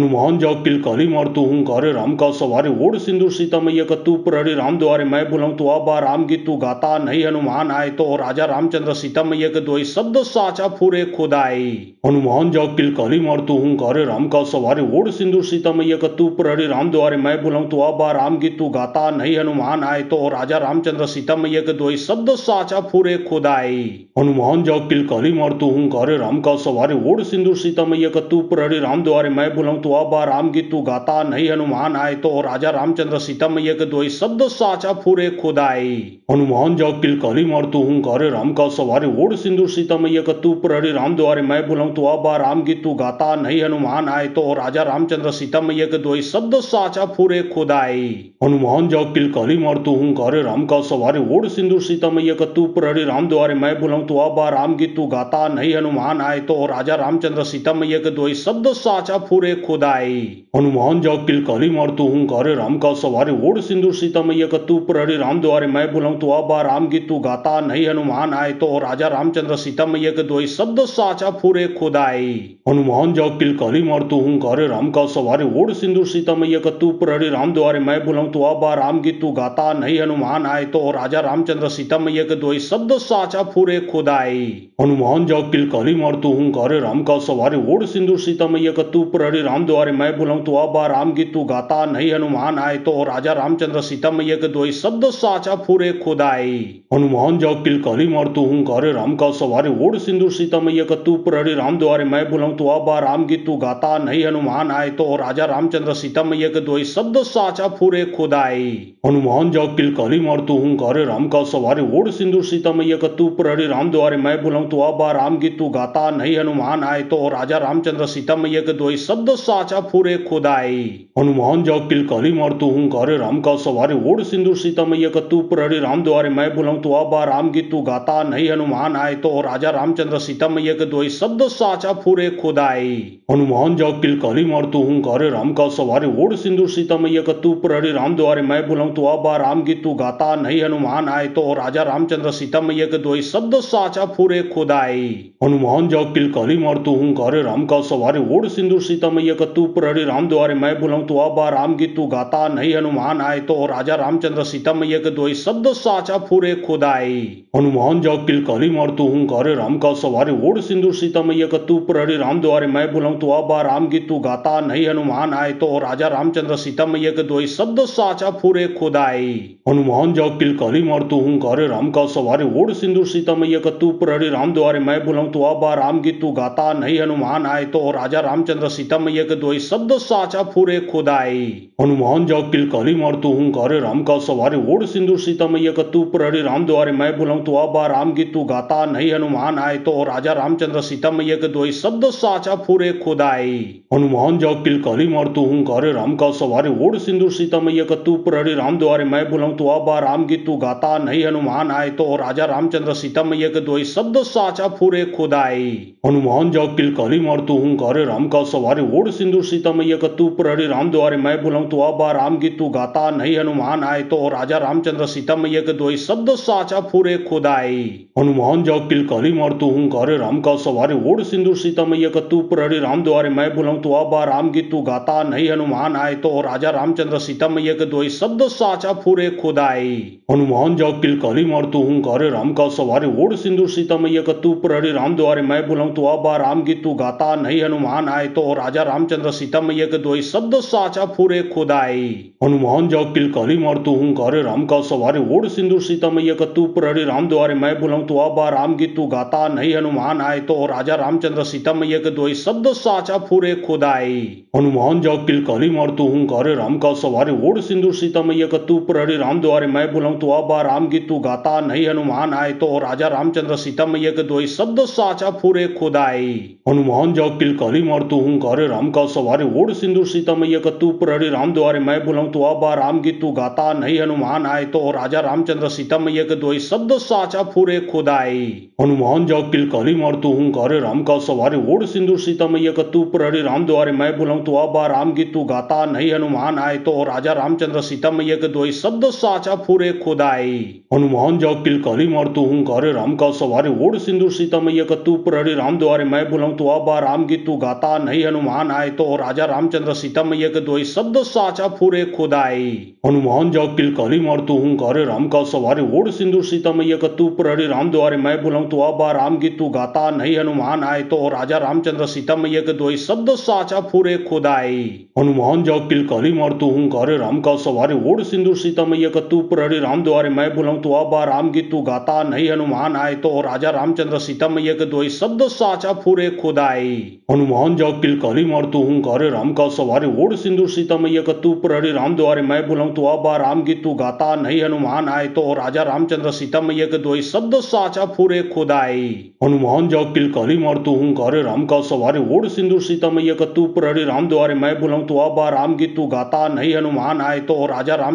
हनुमान जाओ किलकारी मारतू हूँ कारे राम का सवारे ओढ़ सिंदूर सीता मैया का तू प्रहरी राम द्वारे मैं बुलाऊं तो अब राम की तू गाता नहीं हनुमान आए तो राजा रामचंद्र सीता मैया के दोई शब्द साचा फुरे खुदाई। हनुमान जाओ किलकारी मारतू हूँ कारे राम का सवारे ओढ़ सिंदूर सीता मैया का तू प्रहरी राम द्वारे मैं बुलाऊं तो अब राम की तू गाता नहीं हनुमान आए तो राजा रामचंद्र सीता मैया के दोई शब्द साचा फुरे खुदाई। हनुमान जाओ किलकारी मारतू हूँ कारे राम का सवारे ओढ़ सिंदूर सीता मैया का तू प्रहरी राम द्वारे मैं बुलाऊं तो अब राम की तू गाता नहीं हनुमान आए तो राजा रामचंद्र सीता मैया के दोई शब्द साचा फुरे खुदाई। हनुमान जाओ किलकारी मारतू हूँ कारे राम का सवारे ओढ़ सिंदूर सीता मैया का तू प्रहरी राम द्वारे मैं बुलाऊं तो अब राम की तू गाता नहीं हनुमान आए तो राजा रामचंद्र सीता मैया के दोई शब्द साचा फुरे खुदाई। हनुमान जाओ किलकारी मारतू हूँ कारे राम का सवारे ओढ़ सिंदूर सीता मैया का तू प्रहरी राम द्वारे मैं बुलाऊं तो अब राम की तू गाता नहीं हनुमान आए तो राजा रामचंद्र सीता मैया के दोई शब्द साचा फुरे खुदाई। हनुमान जाओ किलकारी मारतू हूँ कारे राम का सवारे ओढ़ सिंदूर सीता मैया का तू प्रहरी राम द्वारे मैं बुलाऊं तो अब राम की तू गाता नहीं हनुमान आए तो राजा रामचंद्र सीता मैया के दोई शब्द साचा फुरे खुदाई। हनुमान जाओ किलकारी मारतू हूँ कारे राम का सवारे ओढ़ सिंदूर सीता मैया का तू प्रहरी राम द्वारे मैं बुलाऊं तो अब राम की तू गाता नहीं हनुमान आए तो राजा रामचंद्र सीता मैया के दोई शब्द साचा फुरे खुदाई। हनुमान जाओ किलकारी मारतू हूँ कारे राम का सवारे ओढ़ सिंदूर सीता मैया का तू प्रहरी राम द्वारे मैं बुलाऊं तो अब राम की तू गाता नहीं हनुमान आए तो राजा रामचंद्र सीता मैया के दोई शब्द साचा फुरे खुदाई। हनुमान जाओ किलकारी मारतू हूँ कारे राम का सवारे ओढ़ सिंदूर सीता मैया का तू प्रहरी राम द्वारे मैं बुलाऊं तो अब राम की तू गाता नहीं हनुमान आए तो राजा रामचंद्र सीता मैया के दोई शब्द साचा फुरे खुदाई। हनुमान जाओ किलकारी मारतू हूँ कारे राम का सवारे ओढ़ सिंदूर सीता मैया का तू प्रहरी राम द्वारे मैं बुलाऊं तो अब राम की तू गाता नहीं हनुमान आए तो राजा रामचंद्र सीता मैया के दोई शब्द साचा फुरे खुदाई। हनुमान जाओ किलकारी मारतू हूँ कारे राम का सवारे ओढ़ सिंदूर सीता मैया का तू प्रहरी राम द्वारे मैं बुलाऊं तो अब राम की तू गाता नहीं हनुमान आए तो राजा रामचंद्र सीता मैया के दोई शब्द साचा फुरे खुदाई। हनुमान जाओ किलकारी मारतू हूँ कारे राम का सवारे ओढ़ सिंदूर सीता मैया का तू प्रहरी राम द्वारे मैं बुलाऊं तो अब राम की तू गाता नहीं हनुमान आए तो राजा रामचंद्र सीता मैया के दोई शब्द साचा फुरे खुदाई। हनुमान जाओ किलकारी मारतू हूँ कारे राम का सवारे ओढ़ सिंदूर सीता मैया का तू प्रहरी राम द्वारे मैं बुलाऊं तो अब राम की तू गाता नहीं हनुमान आए तो राजा रामचंद्र सीता मैया के दोई शब्द साचा फुरे खुदाई। हनुमान जाओ किलकारी मारतू हूँ कारे राम का सवारे ओढ़ सिंदूर सीता मैया का तू प्रहरी राम द्वारे मैं बुलाऊं तो अब राम की तू गाता नहीं हनुमान आए तो राजा रामचंद्र सीता मैया के दोई शब्द साचा फुरे खुदाई। हनुमान जाओ किलकारी मारतू हूँ कारे राम का सवारे ओढ़ सिंदूर सीता मैया का तू प्रहरी राम द्वारे मैं बुलाऊं तो अब राम की तू गाता नहीं हनुमान आए तो राजा रामचंद्र सीता मैया के दोई शब्द साचा फूरे खुद आई। हनुमान जाग किलकारी मार तू हुंकारे राम का सवारे ओढ़ सिंदूर सीता मैया का तू प्रहरी राम द्वारे मैं बुलाऊं तो अब राम की तू गाता नहीं हनुमान आए तो राजा रामचंद्र सीता मैया के दोई शब्द साचा फूरे खुद आई। हनुमान जाग किलकारी मार तू हुंकारे राम का सवारे ओढ़ सिंदूर सीता मैया का तू प्रहरी राम द्वारे मैं बुलाऊं तो अब राम की तू गाता नहीं हनुमान आए तो राजा रामचंद्र सीता मैया के दोई शब्द साचा फूरे खुद आई। हनुमान जाग किलकारी मार तू हुंकारे राम का सवारे ओढ़ सिंदूर सीता मैया का तू प्रहरी राम द्वारे मैं बुलाऊं तो अब राम की तू गाता नहीं हनुमान आए तो राजा रामचंद्र सीता मैया के दोई शब्द साचा फूरे खुद आई। हनुमान जाग किलकारी मार तू हुंकारे राम का सवारे ओढ़ सिंदूर सीता मैया का तू प्रहरी राम द्वारे मैं बुलाऊं तो अब राम की तू गाता नहीं हनुमान आए तो राजा रामचंद्र सीता मैया के दोई शब्द साचा फूरे खुद आई। हनुमान जाग किलकारी मार तू हुंकारे राम का सवारे ओढ़ सिंदूर सीता मैया का तू प्रहरी राम द्वारे मैं बुलाऊं तो अब राम की तू गाता नहीं हनुमान आए तो राजा रामचंद्र सीता मैया के दोई शब्द साचा फूरे खुद आई। हनुमान जाग किलकारी मार तू हुंकारे राम का सवारे ओढ़ सिंदूर सीता मैया का तू प्रहरी राम द्वारे मैं बुलाऊं तो अब राम की तू गाता नहीं हनुमान आए तो राजा रामचंद्र सीता मैया के दोई शब्द साचा फूरे खुद आई। हनुमान जाग किलकारी मार तू हुंकारे राम का सवारे ओढ़ सिंदूर सीता मैया का तू प्रहरी राम द्वारे मैं बुलाऊं तो अब राम की तू गाता नहीं हनुमान आए तो राजा रामचंद्र सीता मैया के दोई शब्द साचा फूरे खुद आई। हनुमान जाग किलकारी मार तू हुंकारे राम का सवारे ओढ़ सिंदूर सीता मैया का तू प्रहरी राम द्वारे मैं बुलाऊं तो अब राम की तू गाता नहीं हनुमान आए तो राजा रामचंद्र सीता मैया के दोई शब्द साचा फूरे खुद आई। हनुमान जाग किलकारी मार तू हुंकारे राम का सवारे ओढ़ सिंदूर सीता मैया का तू प्रहरी राम द्वारे मैं बुलाऊं तो अब राम की तू गाता नहीं हनुमान आए तो राजा रामचंद्र सीता मैया के दोई शब्द साचा फूरे खुद आई। हनुमान जाग किलकारी मार तू हुंकारे राम का सवारे ओढ़ सिंदूर सीता मैया का तू प्रहरी राम द्वारे मैं बुलाऊं तो अब राम की तू गाता नहीं हनुमान आए तो राजा रामचंद्र सीता मैया के दोई शब्द साचा फूरे खुद आई। हनुमान जाग किलकारी मार तू हुंकारे राम का सवारे ओढ़ सिंदूर सीता मैया का तू प्रहरी राम द्वारे मैं बुलाऊं तो अब राम की तू गाता नहीं हनुमान आए तो राजा रामचंद्र सीता मैया के दोई शब्द साचा फूरे खुद आई। हनुमान जाग किलकारी मार तू हुंकारे राम का सवारे ओढ़ सिंदूर सीता मैया का तू प्रहरी राम द्वारे मैं बुलाऊं तो अब राम की तू गाता नहीं हनुमान आए तो राजा रामचंद्र सीता मैया के दोई शब्द साचा फूरे खुद आई। हनुमान जाग किलकारी मार तू हुंकारे राम का सवारे ओढ़ सिंदूर सीता मैया का तू प्रहरी राम द्वारे मैं बुलाऊं तो अब राम की तू गाता नहीं हनुमान आए तो राजा रामचंद्र सीता मैया के दोई शब्द साचा फूरे खुद आई। हनुमान जाग किलकारी मार तू हुंकारे राम का सवारे ओढ़ सिंदूर सीता मैया का तू प्रहरी राम द्वारे मैं बुलाऊं तो अब राम की तू गाता नहीं हनुमान आए तो राजा राम